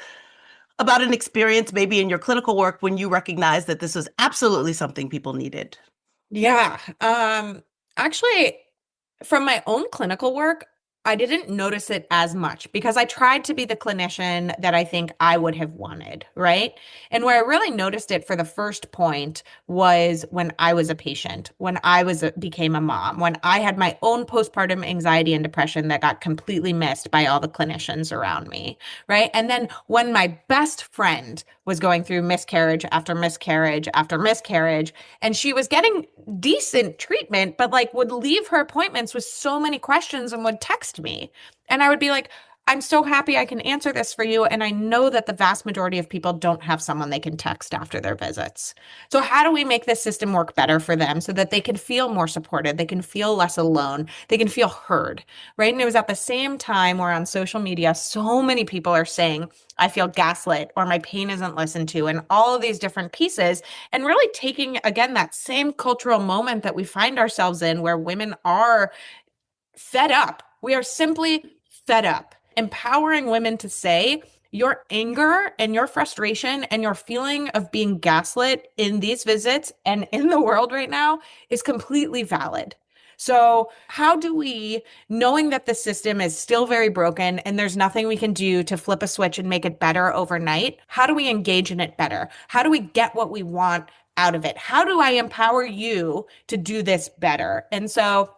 about an experience maybe in your clinical work when you recognized that this was absolutely something people needed? Yeah. Actually, from my own clinical work, I didn't notice it as much because I tried to be the clinician that I think I would have wanted, right? And where I really noticed it for the first point was when I was a patient, when I became a mom, when I had my own postpartum anxiety and depression that got completely missed by all the clinicians around me, right? And then when my best friend was going through miscarriage after miscarriage after miscarriage, and she was getting decent treatment, but like would leave her appointments with so many questions and would text me. And I would be like, I'm so happy I can answer this for you. And I know that the vast majority of people don't have someone they can text after their visits. So how do we make this system work better for them so that they can feel more supported? They can feel less alone. They can feel heard, right? And it was at the same time where on social media, so many people are saying, I feel gaslit or my pain isn't listened to and all of these different pieces and really taking, again, that same cultural moment that we find ourselves in where women are fed up. We are simply fed up. Empowering women to say your anger and your frustration and your feeling of being gaslit in these visits and in the world right now is completely valid. So how do we, knowing that the system is still very broken and there's nothing we can do to flip a switch and make it better overnight, how do we engage in it better? How do we get what we want out of it? How do I empower you to do this better? And so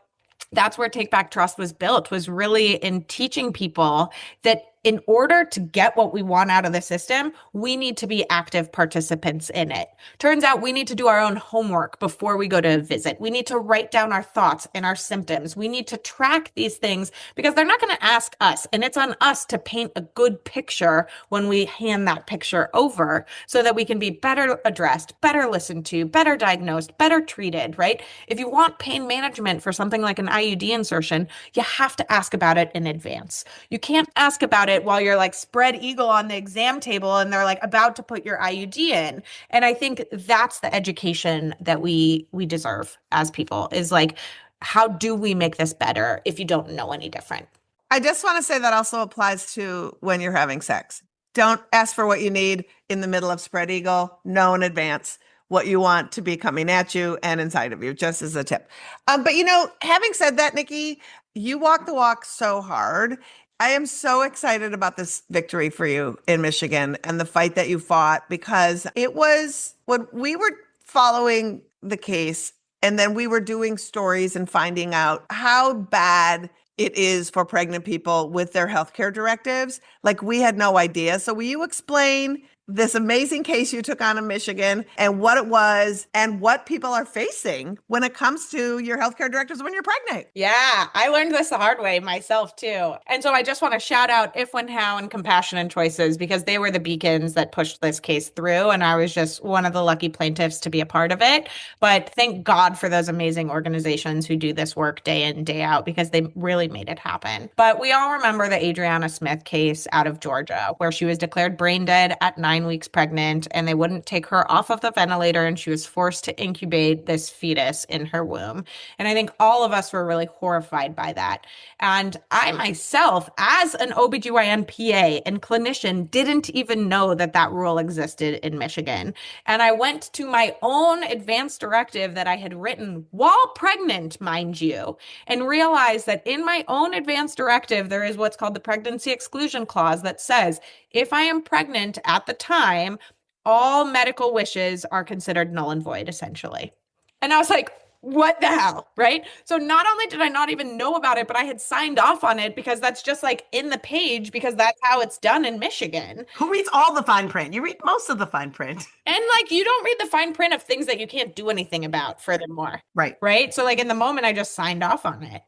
that's where Take Back Trust was built, was really in teaching people that in order to get what we want out of the system, we need to be active participants in it. Turns out we need to do our own homework before we go to a visit. We need to write down our thoughts and our symptoms. We need to track these things because they're not going to ask us. And it's on us to paint a good picture when we hand that picture over so that we can be better addressed, better listened to, better diagnosed, better treated, right? If you want pain management for something like an IUD insertion, you have to ask about it in advance. You can't ask about it while you're like spread eagle on the exam table and they're like about to put your IUD in. And I think that's the education that we deserve as people is like, how do we make this better if you don't know any different? I just want to say that also applies to when you're having sex. Don't ask for what you need in the middle of spread eagle. Know in advance what you want to be coming at you and inside of you, just as a tip. But having said that, Nikki, you walk the walk so hard. I am so excited about this victory for you in Michigan and the fight that you fought, because it was when we were following the case and then we were doing stories and finding out how bad it is for pregnant people with their healthcare directives. Like, we had no idea. So will you explain this amazing case you took on in Michigan and what it was and what people are facing when it comes to your healthcare directives when you're pregnant? Yeah, I learned this the hard way myself too. And so I just want to shout out If, When, How, and Compassion and Choices because they were the beacons that pushed this case through. And I was just one of the lucky plaintiffs to be a part of it. But thank God for those amazing organizations who do this work day in, day out, because they really made it happen. But we all remember the Adriana Smith case out of Georgia, where she was declared brain dead at 9 weeks pregnant and they wouldn't take her off of the ventilator and she was forced to incubate this fetus in her womb. And I think all of us were really horrified by that. And I myself, as an OBGYN PA and clinician, didn't even know that that rule existed in Michigan. And I went to my own advance directive that I had written while pregnant, mind you, and realized that in my own advance directive, there is what's called the pregnancy exclusion clause that says, if I am pregnant at the time, all medical wishes are considered null and void, essentially. And I was like, what the hell, right? So not only did I not even know about it, but I had signed off on it because that's just like in the page because that's how it's done in Michigan. Who reads all the fine print? You read most of the fine print. And like, you don't read the fine print of things that you can't do anything about furthermore. Right. Right. So like in the moment, I just signed off on it.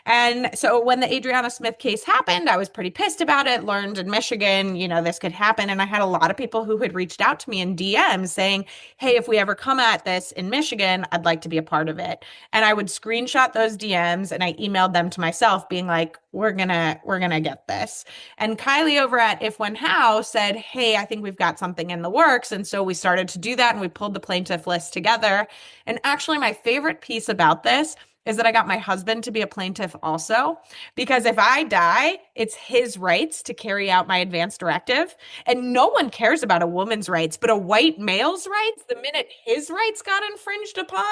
And so when the Adriana Smith case happened, I was pretty pissed about it, learned in Michigan, this could happen. And I had a lot of people who had reached out to me in DMs saying, hey, if we ever come at this in Michigan, I'd like to be a part of it. And I would screenshot those DMs and I emailed them to myself being like, we're gonna get this. And Kylie over at If When How said, hey, I think we've got something in the works. And so we started to do that and we pulled the plaintiff list together. And actually my favorite piece about this is that I got my husband to be a plaintiff also, because if I die, it's his rights to carry out my advance directive. And no one cares about a woman's rights, but a white male's rights, the minute his rights got infringed upon.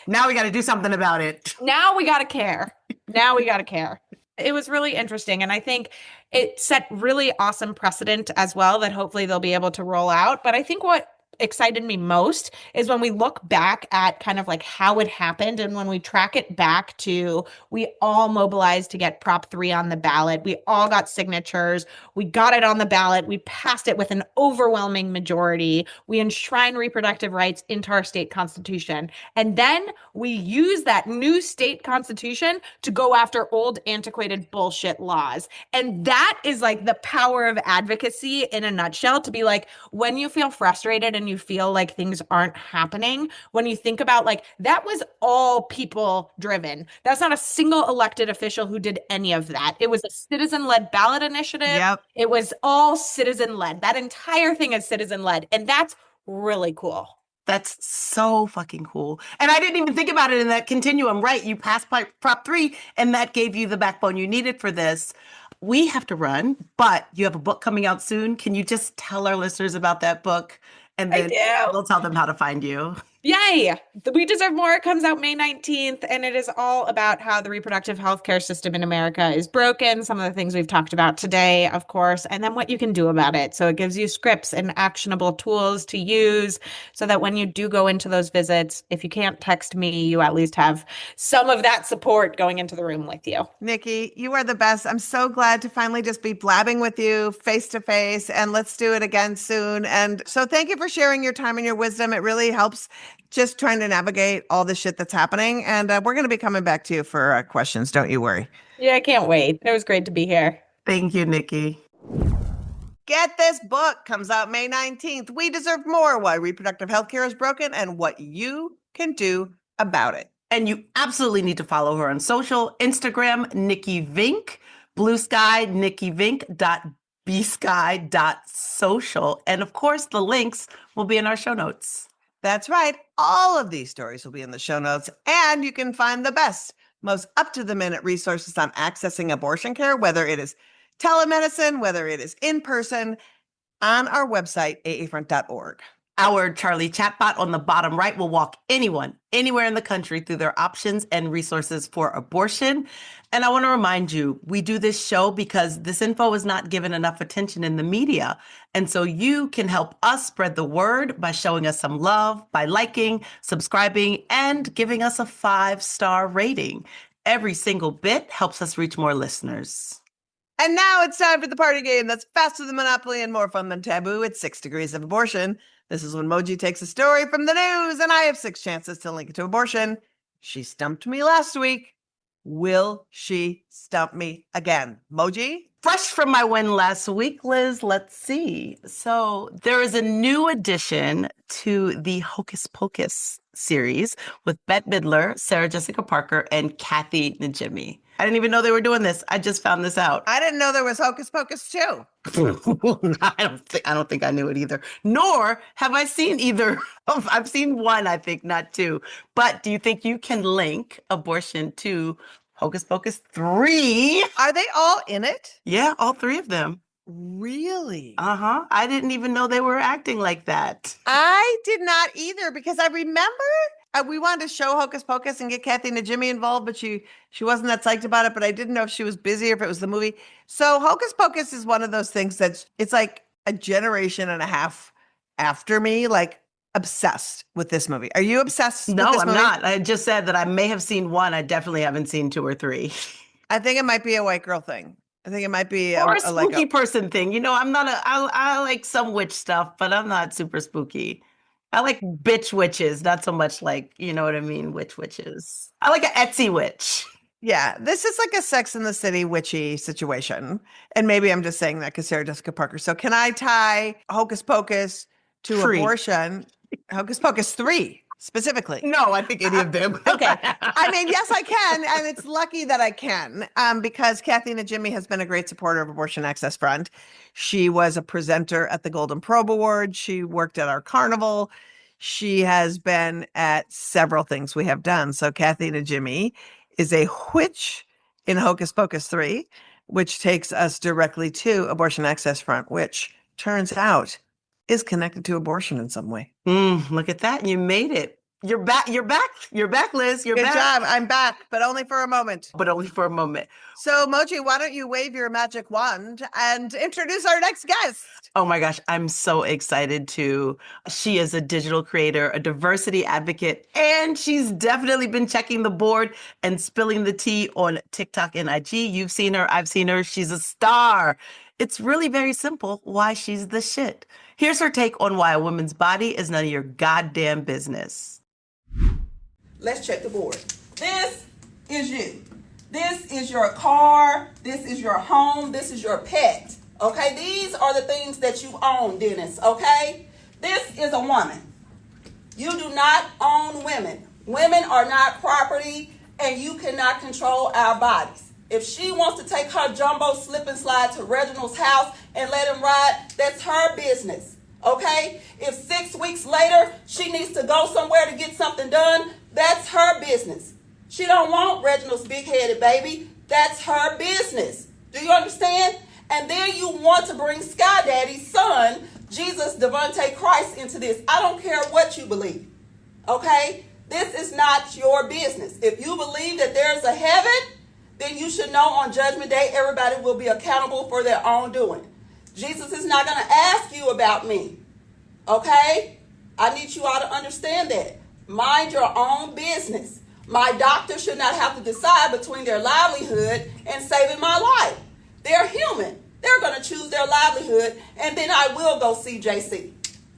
Now we got to do something about it. Now we got to care. Now we got to care. It was really interesting. And I think it set really awesome precedent as well that hopefully they'll be able to roll out. But I think what excited me most is when we look back at kind of like how it happened and when we track it back to we all mobilized to get Prop 3 on the ballot. We all got signatures. We got it on the ballot. We passed it with an overwhelming majority. We enshrine reproductive rights into our state constitution. And then we use that new state constitution to go after old antiquated bullshit laws. And that is like the power of advocacy in a nutshell, to be like, when you feel frustrated and you feel like things aren't happening, when you think about like, that was all people driven. That's not a single elected official who did any of that. It was a citizen-led ballot initiative. Yep. It was all citizen-led. That entire thing is citizen-led. And that's really cool. That's so fucking cool. And I didn't even think about it in that continuum, right? You passed Prop 3 and that gave you the backbone you needed for this. We have to run, but you have a book coming out soon. Can you just tell our listeners about that book? And then we'll tell them how to find you. Yay! We Deserve More comes out May 19th, and it is all about how the reproductive healthcare system in America is broken, some of the things we've talked about today, of course, and then what you can do about it. So it gives you scripts and actionable tools to use so that when you do go into those visits, if you can't text me, you at least have some of that support going into the room with you. Nikki, you are the best. I'm so glad to finally just be blabbing with you face to face, and let's do it again soon. And so thank you for sharing your time and your wisdom. It really helps just trying to navigate all the shit that's happening. And we're going to be coming back to you for questions. Don't you worry. Yeah, I can't wait. It was great to be here. Thank you, Nikki. Get this book. Comes out May 19th. We Deserve More: Why Reproductive Healthcare is Broken and What You Can Do About It. And you absolutely need to follow her on social. Instagram, Nikki Vink. Blue Sky, nikkivink.bsky.social. And of course, the links will be in our show notes. That's right. All of these stories will be in the show notes, and you can find the best, most up-to-the-minute resources on accessing abortion care, whether it is telemedicine, whether it is in person, on our website, aafront.org. Our Charlie chatbot on the bottom right will walk anyone, anywhere in the country through their options and resources for abortion. And I want to remind you, we do this show because this info is not given enough attention in the media. And so you can help us spread the word by showing us some love, by liking, subscribing, and giving us a 5-star rating. Every single bit helps us reach more listeners. And now it's time for the party game that's faster than Monopoly and more fun than Taboo. It's 6 Degrees of Abortion. This is when Moji takes a story from the news, and I have 6 chances to link it to abortion. She stumped me last week. Will she stump me again? Moji? Fresh from my win last week, Liz, let's see. So there is a new addition to the Hocus Pocus series with Bette Midler, Sarah Jessica Parker, and Kathy Najimy. I didn't even know they were doing this. I just found this out. I didn't know there was Hocus Pocus too. I don't think I knew it either. Nor have I seen either. I've seen one, I think, not two. But do you think you can link abortion to Hocus Pocus 3? Are they all in it? Yeah, all 3 of them. Really? Uh-huh. I didn't even know they were acting like that. I did not either, because I remember we wanted to show Hocus Pocus and get Kathy Najimy involved, but she wasn't that psyched about it, but I didn't know if she was busy or if it was the movie. So Hocus Pocus is one of those things it's like a generation and a half after me, like obsessed with this movie. Are you obsessed with this movie? No, I'm not. I just said that I may have seen one. I definitely haven't seen 2 or 3. I think it might be a white girl thing. I think it might be or a spooky person thing. You know, I like some witch stuff, but I'm not super spooky. I like bitch witches, not so much like, you know what I mean, witches. I like an Etsy witch. Yeah, this is like a Sex in the City witchy situation. And maybe I'm just saying that because Sarah Jessica Parker. So can I tie Hocus Pocus to Free. abortion? Hocus Pocus 3 specifically. No, I think any of them. Okay. I mean, yes, I can. And it's lucky that I can because Kathy Najimy has been a great supporter of Abortion Access Front. She was a presenter at the Golden Probe Award. She worked at our carnival. She has been at several things we have done. So Kathy Najimy is a witch in Hocus Pocus 3, which takes us directly to Abortion Access Front, which turns out is connected to abortion in some way. Look at that. You made it. You're back. You're back. You're back, Liz. You're Good back. job. I'm back, but only for a moment. But only for a moment. So, Moji, why don't you wave your magic wand and introduce our next guest? Oh my gosh, I'm so excited to. She is a digital creator, a diversity advocate, and she's definitely been checking the board and spilling the tea on TikTok and IG. You've seen her, I've seen her. She's a star. It's really very simple why she's the shit. Here's her take on why a woman's body is none of your goddamn business. Let's check the board. This is you. This is your car. This is your home. This is your pet. Okay, these are the things that you own, Dennis, okay? This is a woman. You do not own women. Women are not property, and you cannot control our bodies. If she wants to take her jumbo slip and slide to Reginald's house and let him ride, that's her business, okay? If 6 weeks later she needs to go somewhere to get something done, that's her business. She don't want Reginald's big-headed baby. That's her business. Do you understand? And then you want to bring Sky Daddy's son, Jesus Devontae Christ, into this. I don't care what you believe, okay? This is not your business. If you believe that there's a heaven, then you should know on Judgment Day everybody will be accountable for their own doing. Jesus is not going to ask you about me, okay? I need you all to understand that. Mind your own business. My doctor should not have to decide between their livelihood and saving my life. They're human. They're going to choose their livelihood, and then I will go see JC.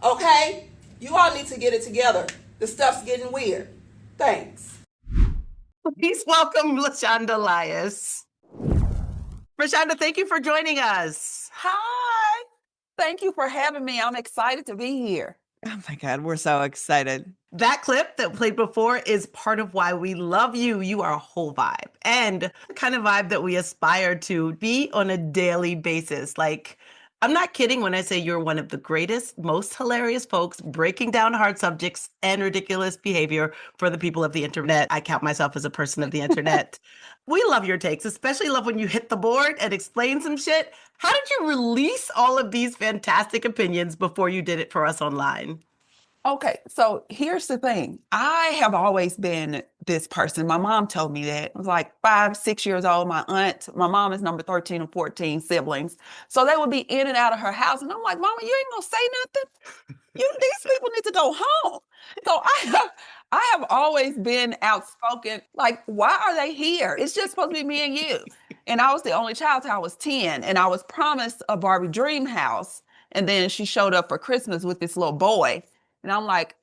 Okay? You all need to get it together. The stuff's getting weird. Thanks. Please welcome RaeShandra Lias. RaeShandra, thank you for joining us. Hi. Thank you for having me. I'm excited to be here. Oh my God, we're so excited. That clip that played before is part of why we love you. You are a whole vibe, and the kind of vibe that we aspire to be on a daily basis. Like, I'm not kidding when I say you're one of the greatest, most hilarious folks breaking down hard subjects and ridiculous behavior for the people of the internet. I count myself as a person of the internet. We love your takes, especially love when you hit the board and explain some shit. How did you release all of these fantastic opinions before you did it for us online? Okay, so here's the thing. I have always been this person. My mom told me that. I was like 5, 6 years old. My mom is number 13 of 14 siblings. So they would be in and out of her house. And I'm like, Mama, you ain't gonna say nothing? These people need to go home. So I have always been outspoken. Like, why are they here? It's just supposed to be me and you. And I was the only child till I was 10. And I was promised a Barbie dream house. And then she showed up for Christmas with this little boy. And I'm like,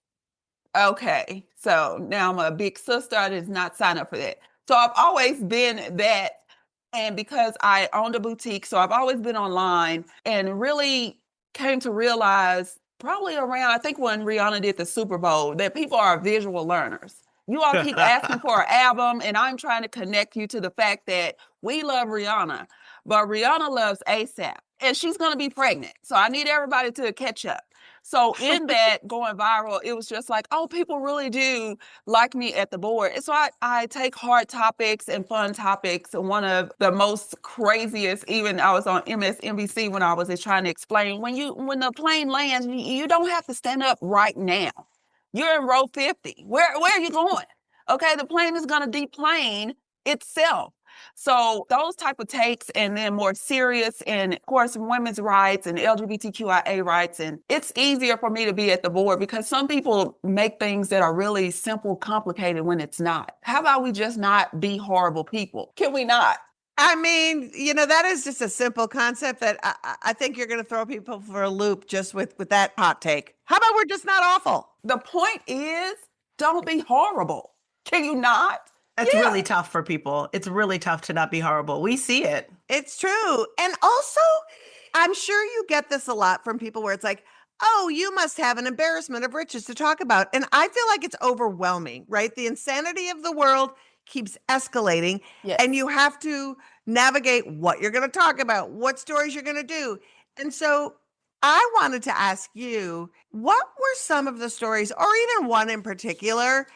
okay, so now I'm a big sister. I did not sign up for that. So I've always been that. And because I owned a boutique, so I've always been online and really came to realize probably around, I think when Rihanna did the Super Bowl, that people are visual learners. You all keep asking for an album, and I'm trying to connect you to the fact that we love Rihanna, but Rihanna loves ASAP, and she's going to be pregnant. So I need everybody to catch up. So in that going viral, it was just like, oh, people really do like me at the board. And so I take hard topics and fun topics. And one of the most craziest, even I was on MSNBC when I was trying to explain, when the plane lands, you don't have to stand up right now. You're in row 50. Where are you going? Okay, the plane is going to deplane itself. So those type of takes, and then more serious, and of course, women's rights and LGBTQIA rights. And it's easier for me to be at the board because some people make things that are really simple, complicated when it's not. How about we just not be horrible people? Can we not? I mean, that is just a simple concept that I think you're going to throw people for a loop just with that hot take. How about we're just not awful? The point is, don't be horrible. Can you not? It's really tough for people. It's really tough to not be horrible. We see it. It's true. And also, I'm sure you get this a lot from people where it's like, oh, you must have an embarrassment of riches to talk about. And I feel like it's overwhelming, right? The insanity of the world keeps escalating. Yes. And you have to navigate what you're going to talk about, what stories you're going to do. And so I wanted to ask you, what were some of the stories, or even one in particular,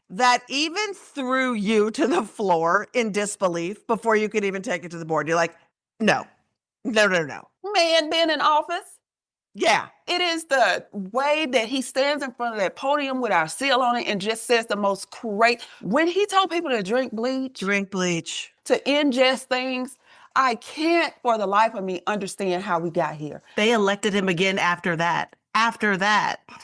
that even threw you to the floor in disbelief before you could even take it to the board? You're like, no. Man being in office. Yeah. It is the way that he stands in front of that podium with our seal on it and just says the most great. When he told people to drink bleach, to ingest things, I can't for the life of me understand how we got here. They elected him again after that.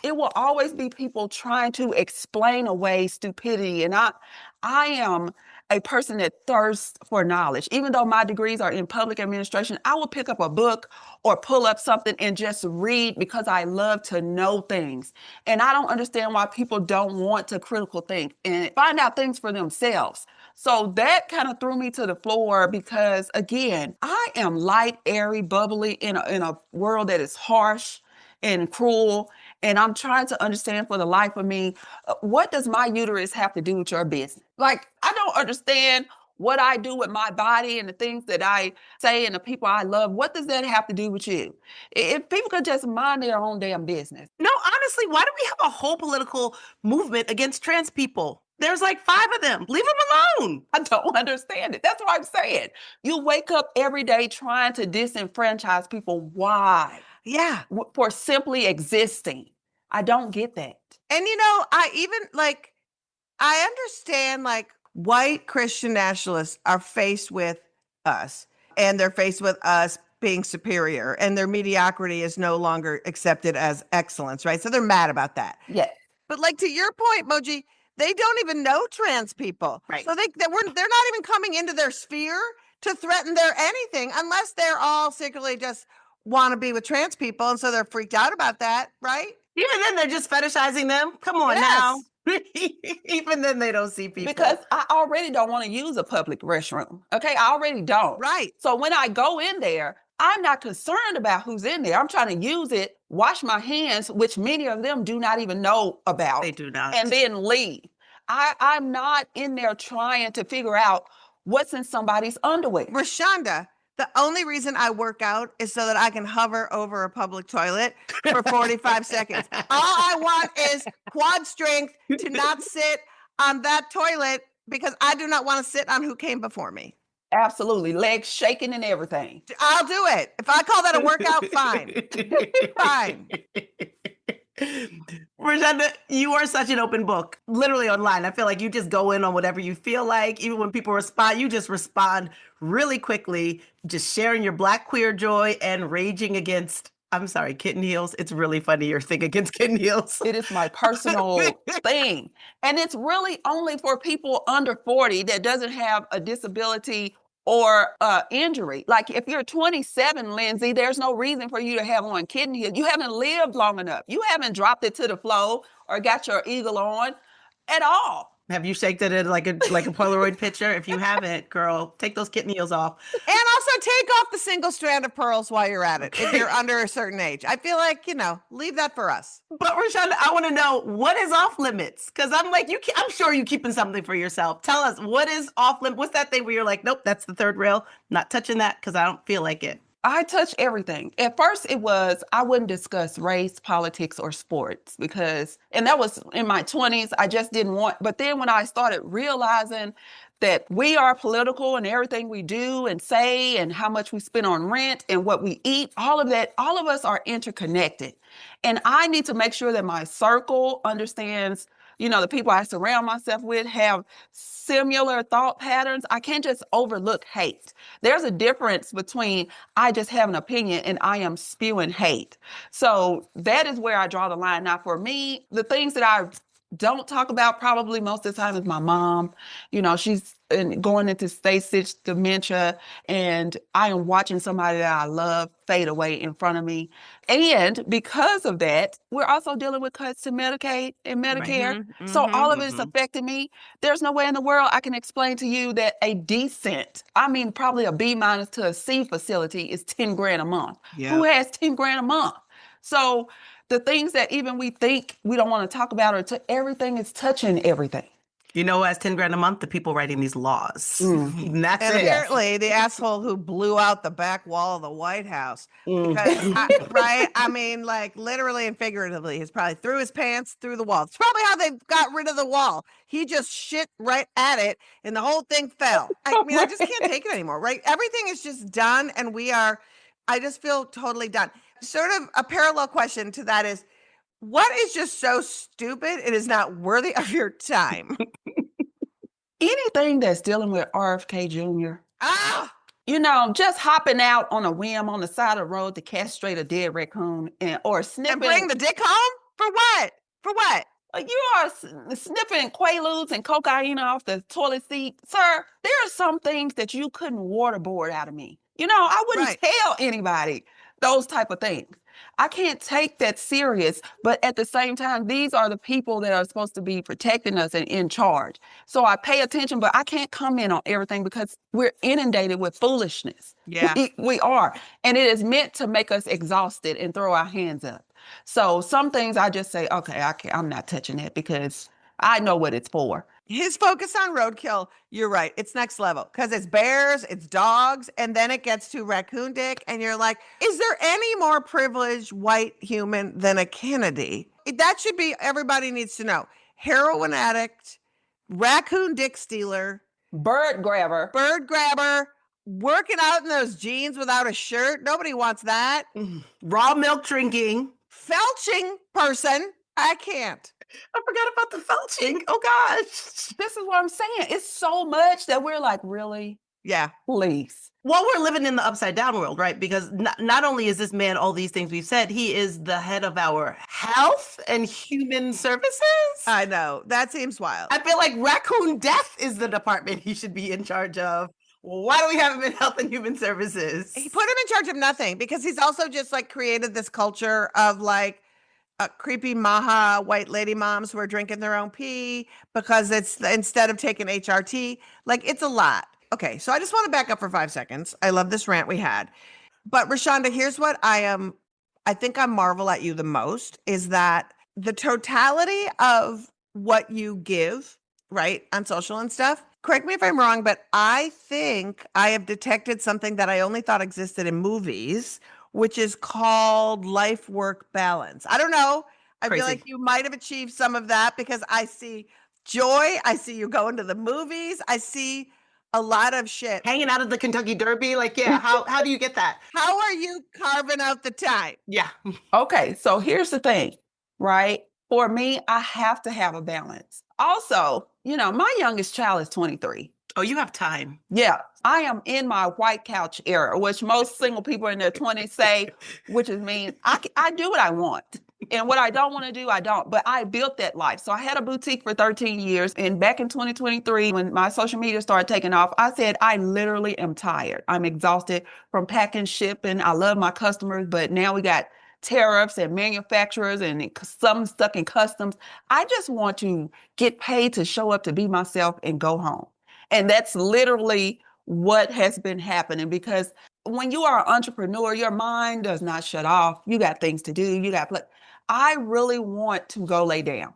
It will always be people trying to explain away stupidity. And I am a person that thirsts for knowledge. Even though my degrees are in public administration, I will pick up a book or pull up something and just read because I love to know things. And I don't understand why people don't want to critical think and find out things for themselves. So that kind of threw me to the floor because, again, I am light, airy, bubbly in a world that is harsh and cruel. And I'm trying to understand for the life of me, what does my uterus have to do with your business? Like, I don't understand what I do with my body and the things that I say and the people I love. What does that have to do with you? If people could just mind their own damn business. No, honestly, why do we have a whole political movement against trans people? There's like 5 of them. Leave them alone. I don't understand it. That's what I'm saying. You wake up every day trying to disenfranchise people. Why? Yeah. For simply existing. I don't get that. And I understand white Christian nationalists are faced with us, and they're faced with us being superior, and their mediocrity is no longer accepted as excellence, right? So they're mad about that. Yeah. But to your point, Moji, they don't even know trans people. Right. So they're not even coming into their sphere to threaten their anything unless they're all secretly just want to be with trans people. And so they're freaked out about that, right? Even then, they're just fetishizing them. Come on now. Even then, they don't see people. Because I already don't want to use a public restroom. Okay, I already don't. Right. So when I go in there, I'm not concerned about who's in there. I'm trying to use it, wash my hands, which many of them do not even know about. They do not. And then leave. I'm not in there trying to figure out what's in somebody's underwear. RaeShandra, the only reason I work out is so that I can hover over a public toilet for 45 seconds. All I want is quad strength to not sit on that toilet because I do not want to sit on who came before me. Absolutely. Legs shaking and everything. I'll do it. If I call that a workout, fine. Fine. RaeShandra, you are such an open book, literally online. I feel like you just go in on whatever you feel like. Even when people respond, you just respond really quickly, just sharing your Black queer joy and raging against, I'm sorry, kitten heels. It's really funny, your thing against kitten heels. It is my personal thing. And it's really only for people under 40 that doesn't have a disability or injury. Like if you're 27, Lindsay, there's no reason for you to have on kitten heels. You haven't lived long enough. You haven't dropped it to the floor or got your eagle on at all. Have you shaked it in like a Polaroid picture? If you haven't, girl, take those kitten heels off. And also take off the single strand of pearls while you're at it. If you're under a certain age, I feel like, leave that for us. But RaeShandra, I want to know, what is off limits? Because I'm like, I'm sure you're keeping something for yourself. Tell us, what is off limits? What's that thing where you're like, nope, that's the third rail. Not touching that because I don't feel like it. I touch everything. At first it was, I wouldn't discuss race, politics, or sports and that was in my 20s. I just didn't want, but then when I started realizing that we are political and everything we do and say and how much we spend on rent and what we eat, all of that, all of us are interconnected. And I need to make sure that my circle understands, the people I surround myself with have similar thought patterns. I can't just overlook hate. There's a difference between I just have an opinion and I am spewing hate. So that is where I draw the line. Now, for me, the things that I don't talk about probably most of the time is my mom. You know, she's going into stage 6 dementia, and I am watching somebody that I love fade away in front of me. And because of that, we're also dealing with cuts to Medicaid and Medicare. So all of it is affecting me. There's no way in the world I can explain to you that a decent, I mean, probably a B- to a C facility is 10 grand a month. Who has 10 grand a month? So the things that even we think we don't want to talk about, or everything is touching everything. You know who has 10 grand a month? The people writing these laws. And That's it. apparently the asshole who blew out the back wall of the White House. Because, right? I mean, like literally and figuratively, he's probably threw his pants through the wall. It's probably how they got rid of the wall. He just shit right at it and the whole thing fell. I mean, I just can't take it anymore, right? Everything is just done, and I just feel totally done. Sort of a parallel question to that is, what is just so stupid it is not worthy of your time? Anything that's dealing with RFK Jr. Ah! You know, just hopping out on a whim on the side of the road to castrate a dead raccoon or sniffing. And bring the dick home? For what? For what? You are sniffing Quaaludes and cocaine off the toilet seat. Sir, there are some things that you couldn't waterboard out of me. You know, I wouldn't tell anybody those type of things. I can't take that serious, but at the same time, these are the people that are supposed to be protecting us and in charge. So I pay attention, but I can't comment on everything because we're inundated with foolishness. Yeah. We are. And it is meant to make us exhausted and throw our hands up. So some things I just say, okay, I'm not touching it because I know what it's for. His focus on roadkill, you're right. It's next level because it's bears, it's dogs, and then it gets to raccoon dick. And you're like, is there any more privileged white human than a Kennedy? That should be, everybody needs to know. Heroin addict, raccoon dick stealer, bird grabber, working out in those jeans without a shirt. Nobody wants that. Raw milk drinking. Felching person. I can't. I forgot about the felching. Oh gosh. This is what I'm saying. It's so much that we're like, really? Yeah. Please. Well, we're living in the upside down world, right? Because not only is this man all these things we've said, he is the head of our health and human services. I know. That seems wild. I feel like raccoon death is the department he should be in charge of. Why do we have him in health and human services? He put him in charge of nothing because he's also just like created this culture of like, creepy maha white lady moms who are drinking their own pee because it's instead of taking HRT, like it's a lot. Okay, so I just want to back up for 5 seconds. I love this rant we had. But RaeShandra, here's what I think I marvel at you the most is that the totality of what you give, right, on social and stuff, correct me if I'm wrong, but I think I have detected something that I only thought existed in movies, which is called life-work balance. I don't know. I feel like you might have achieved some of that because I see joy. I see you going to the movies. I see a lot of shit. Hanging out at the Kentucky Derby. Like, yeah, how do you get that? How are you carving out the time? Yeah. Okay, so here's the thing, right? For me, I have to have a balance. Also, you know, my youngest child is 23. Oh, you have time. Yeah, I am in my white couch era, which most single people in their 20s say, which is mean I do what I want. And what I don't want to do, I don't. But I built that life. So I had a boutique for 13 years. And back in 2023, when my social media started taking off, I said, I literally am tired. I'm exhausted from packing, shipping. I love my customers, but now we got tariffs and manufacturers and some stuck in customs. I just want to get paid to show up to be myself and go home. And that's literally what has been happening because when you are an entrepreneur, your mind does not shut off. You got things to do. You got, I really want to go lay down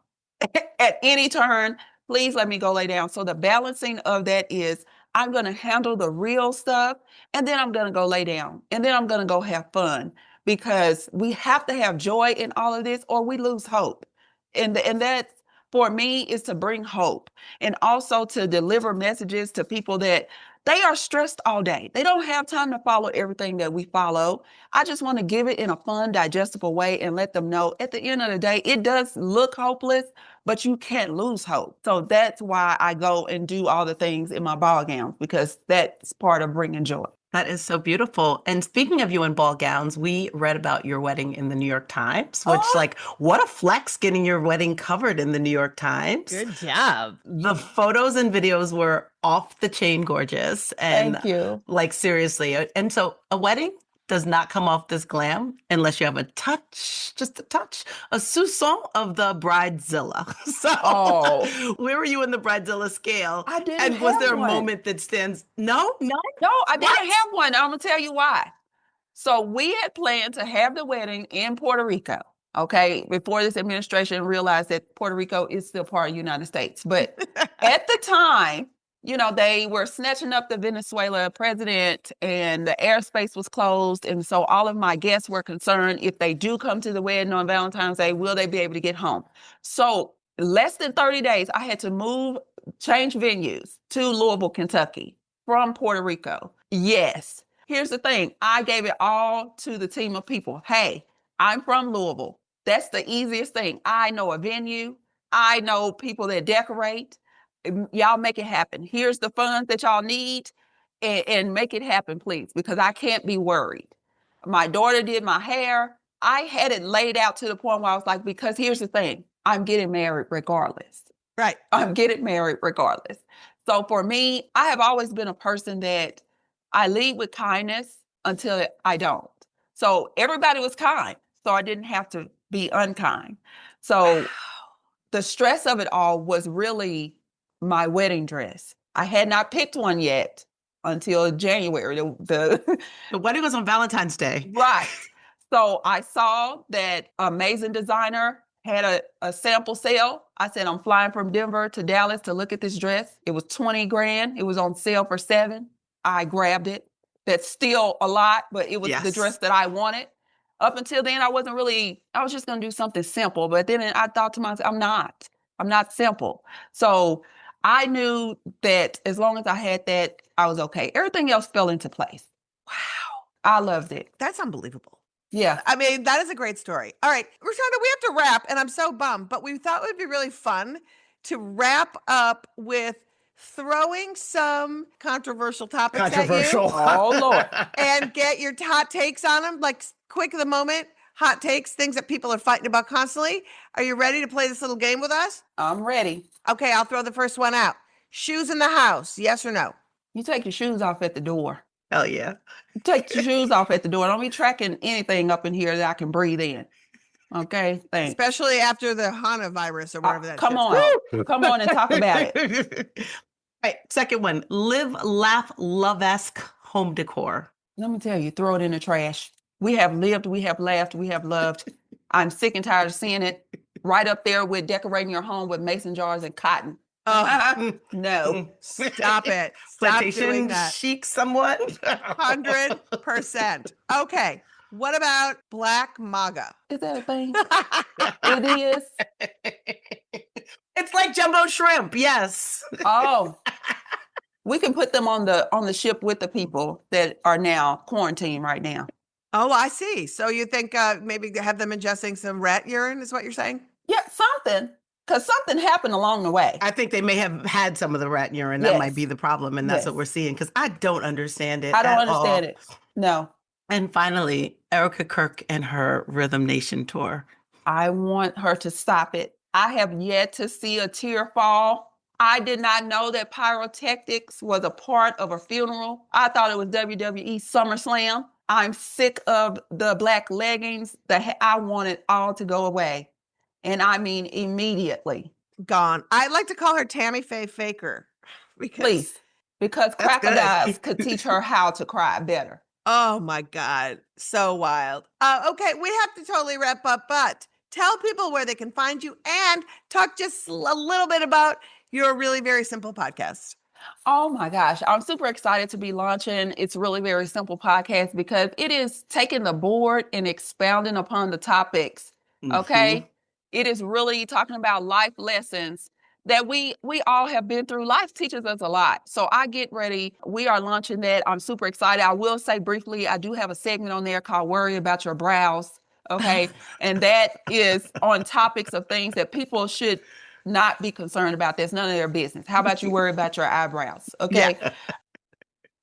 at any turn. Please let me go lay down. So the balancing of that is I'm going to handle the real stuff and then I'm going to go lay down and then I'm going to go have fun because we have to have joy in all of this or we lose hope. And that's, for me, is to bring hope and also to deliver messages to people that they are stressed all day. They don't have time to follow everything that we follow. I just want to give it in a fun, digestible way and let them know at the end of the day, it does look hopeless, but you can't lose hope. So that's why I go and do all the things in my ball gowns because that's part of bringing joy. That is so beautiful. And speaking of you in ball gowns, we read about your wedding in the New York Times, which, Oh. like, what a flex getting your wedding covered in the New York Times. Good job. The photos and videos were off the chain gorgeous. And Thank you. like, seriously. And so a wedding does not come off this glam unless you have a touch, just a touch, a soupçon of the bridezilla. So Oh. where were you in the bridezilla scale? I didn't And was have there a one. moment that stands? No? No, I didn't have one. I'm gonna tell you why. So we had planned to have the wedding in Puerto Rico. Okay, before this administration realized that Puerto Rico is still part of the United States. But at the time, you know, they were snatching up the Venezuela president and the airspace was closed. And so all of my guests were concerned, if they do come to the wedding on Valentine's Day, will they be able to get home? So less than 30 days, I had to change venues to Louisville, Kentucky from Puerto Rico. Yes. Here's the thing. I gave it all to the team of people. Hey, I'm from Louisville. That's the easiest thing. I know a venue. I know people that decorate. Y'all make it happen. Here's the funds that y'all need and make it happen, please, because I can't be worried. My daughter did my hair. I had it laid out to the point where I was like, because here's the thing. I'm getting married regardless. Right. I'm getting married regardless. So for me, I have always been a person that I lead with kindness until I don't. So everybody was kind. So I didn't have to be unkind. So the stress of it all was really my wedding dress. I had not picked one yet until January. The wedding was on Valentine's Day. Right. So I saw that amazing designer had a sample sale. I said, I'm flying from Denver to Dallas to look at this dress. It was 20 grand. It was on sale for $7. I grabbed it. That's still a lot, but it was the dress that I wanted. Up until then, I was just going to do something simple. But then I thought to myself, I'm not simple. So I knew that as long as I had that, I was okay. Everything else fell into place. Wow. I loved it. That's unbelievable. Yeah. I mean, that is a great story. All right, RaeShandra, we have to wrap, and I'm so bummed, but we thought it would be really fun to wrap up with throwing some controversial topics at you. Oh, Lord. And get your hot takes on them, like quick of the moment, hot takes, things that people are fighting about constantly. Are you ready to play this little game with us? I'm ready. Okay, I'll throw the first one out. Shoes in the house, yes or no? You take your shoes off at the door. Hell yeah. Take your shoes off at the door. Don't be tracking anything up in here that I can breathe in. Okay, thanks. Especially after the HANA virus or whatever that Come shit's on. called. Come on and talk about it. All right, second one. Live, laugh, love-esque home decor. Let me tell you, throw it in the trash. We have lived, we have laughed, we have loved. I'm sick and tired of seeing it right up there with decorating your home with mason jars and cotton. Oh, No. stop it. Stop doing Plantation that. chic somewhat. 100%. Okay. What about Black MAGA? Is that a thing? It is. It's like jumbo shrimp. Yes. Oh. We can put them on the ship with the people that are now quarantined right now. Oh, I see. So you think maybe have them ingesting some rat urine is what you're saying? Yeah, something. Because something happened along the way. I think they may have had some of the rat urine. That Yes. might be the problem. And that's Yes. what we're seeing. Because I don't understand it. I don't at understand all. it. No. And finally, Erica Kirk and her Rhythm Nation tour. I want her to stop it. I have yet to see a tear fall. I did not know that pyrotechnics was a part of a funeral. I thought it was WWE SummerSlam. I'm sick of the black leggings. I want it all to go away. And I mean immediately. Gone. I like to call her Tammy Faye Faker. Please. Because That's good. crocodiles could teach her how to cry better. Oh my God. So wild. Okay, we have to totally wrap up, but tell people where they can find you and talk just a little bit about your really very simple podcast. Oh my gosh, I'm super excited to be launching It's Really Very Simple podcast because it is taking the board and expounding upon the topics, okay? It is really talking about life lessons that we all have been through. Life teaches us a lot. So I get ready. We are launching that. I'm super excited. I will say briefly, I do have a segment on there called Worry About Your Brows, okay? And that is on topics of things that people should not be concerned about. That's none of their business. How about you worry about your eyebrows? Okay. Yeah.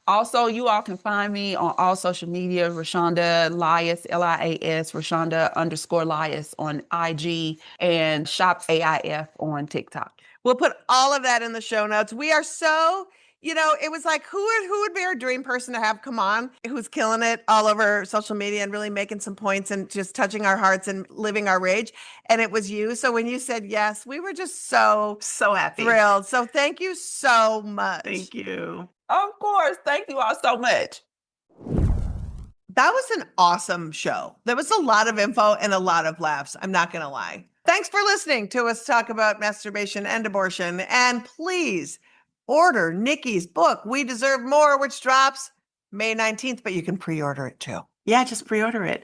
Also, you all can find me on all social media, RaeShandra, Lias, Lias, RaeShandra_Lias on IG, and Shop AIF on TikTok. We'll put all of that in the show notes. We are so, it was like, who would be our dream person to have come on, who's killing it all over social media and really making some points and just touching our hearts and living our rage. And it was you. So when you said yes, we were just so happy. thrilled. So thank you so much. Thank you. Of course. Thank you all so much. That was an awesome show. There was a lot of info and a lot of laughs. I'm not going to lie. Thanks for listening to us talk about masturbation and abortion. And please order Nikki's book, We Deserve More, which drops May 19th, but you can pre-order it too. Yeah, just pre-order it.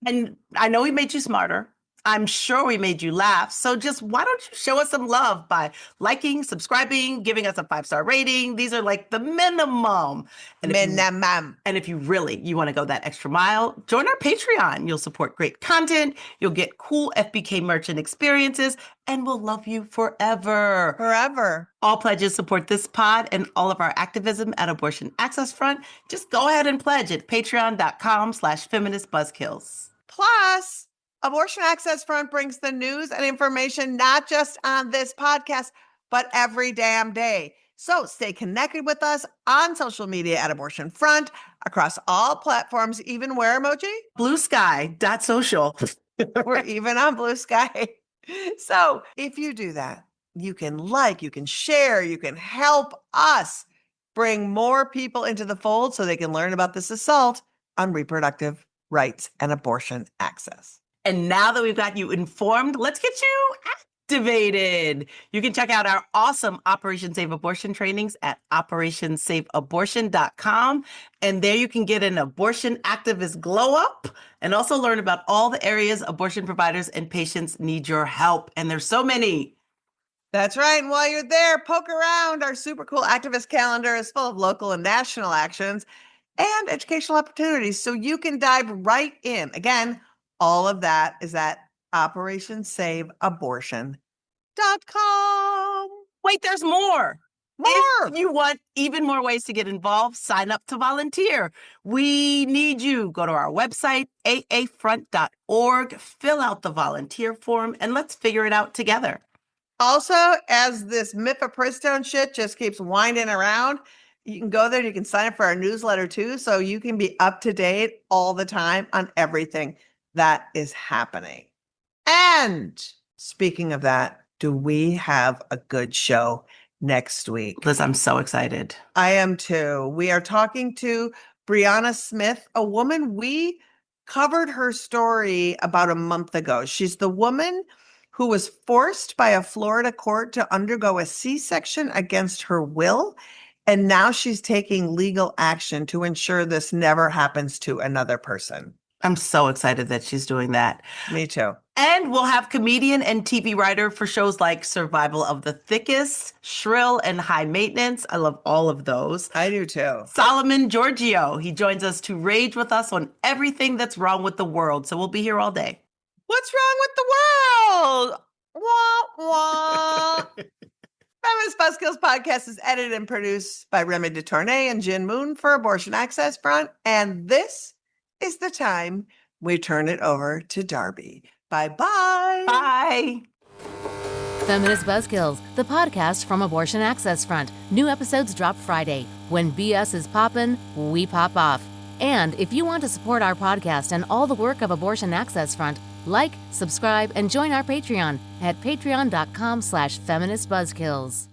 And I know we made you smarter. I'm sure we made you laugh. So just why don't you show us some love by liking, subscribing, giving us a 5-star rating. These are like the minimum. And if you really want to go that extra mile, join our Patreon. You'll support great content. You'll get cool FBK merch and experiences, and we'll love you forever. Forever. All pledges support this pod and all of our activism at Abortion Access Front. Just go ahead and pledge at patreon.com/feministbuzzkills. Plus, Abortion Access Front brings the news and information not just on this podcast, but every damn day. So stay connected with us on social media at Abortion Front, across all platforms, even where, Moji? Bluesky.social. We're even on Blue Sky. So if you do that, you can like, you can share, you can help us bring more people into the fold so they can learn about this assault on reproductive rights and abortion access. And now that we've got you informed, let's get you activated. You can check out our awesome Operation Save Abortion trainings at operationsaveabortion.com. And there you can get an abortion activist glow up and also learn about all the areas abortion providers and patients need your help. And there's so many. That's right. And while you're there, poke around. Our super cool activist calendar is full of local and national actions and educational opportunities so you can dive right in. Again, all of that is at operationsaveabortion.com. Wait, there's more. More. If you want even more ways to get involved, sign up to volunteer. We need you. Go to our website, aafront.org, fill out the volunteer form, and let's figure it out together. Also, as this mifepristone shit just keeps winding around, you can go there and you can sign up for our newsletter too, so you can be up to date all the time on everything that is happening. And speaking of that, do we have a good show next week? Liz, I'm so excited. I am too. We are talking to Brianna Smith, a woman we covered her story about a month ago. She's the woman who was forced by a Florida court to undergo a C-section against her will. And now she's taking legal action to ensure this never happens to another person. I'm so excited that she's doing that. Me too. And we'll have comedian and TV writer for shows like Survival of the Thickest, Shrill, and High Maintenance. I love all of those. I do too. Solomon Giorgio. He joins us to rage with us on everything that's wrong with the world. So we'll be here all day. What's wrong with the world? Wah, wah. Feminist Buzzkills podcast is edited and produced by Remy DeTournay and Jin Moon for Abortion Access Front. And this is the time we turn it over to Darby. Bye-bye. Bye. Feminist Buzzkills, the podcast from Abortion Access Front. New episodes drop Friday. When BS is poppin', we pop off. And if you want to support our podcast and all the work of Abortion Access Front, like, subscribe, and join our Patreon at patreon.com/feministbuzzkills.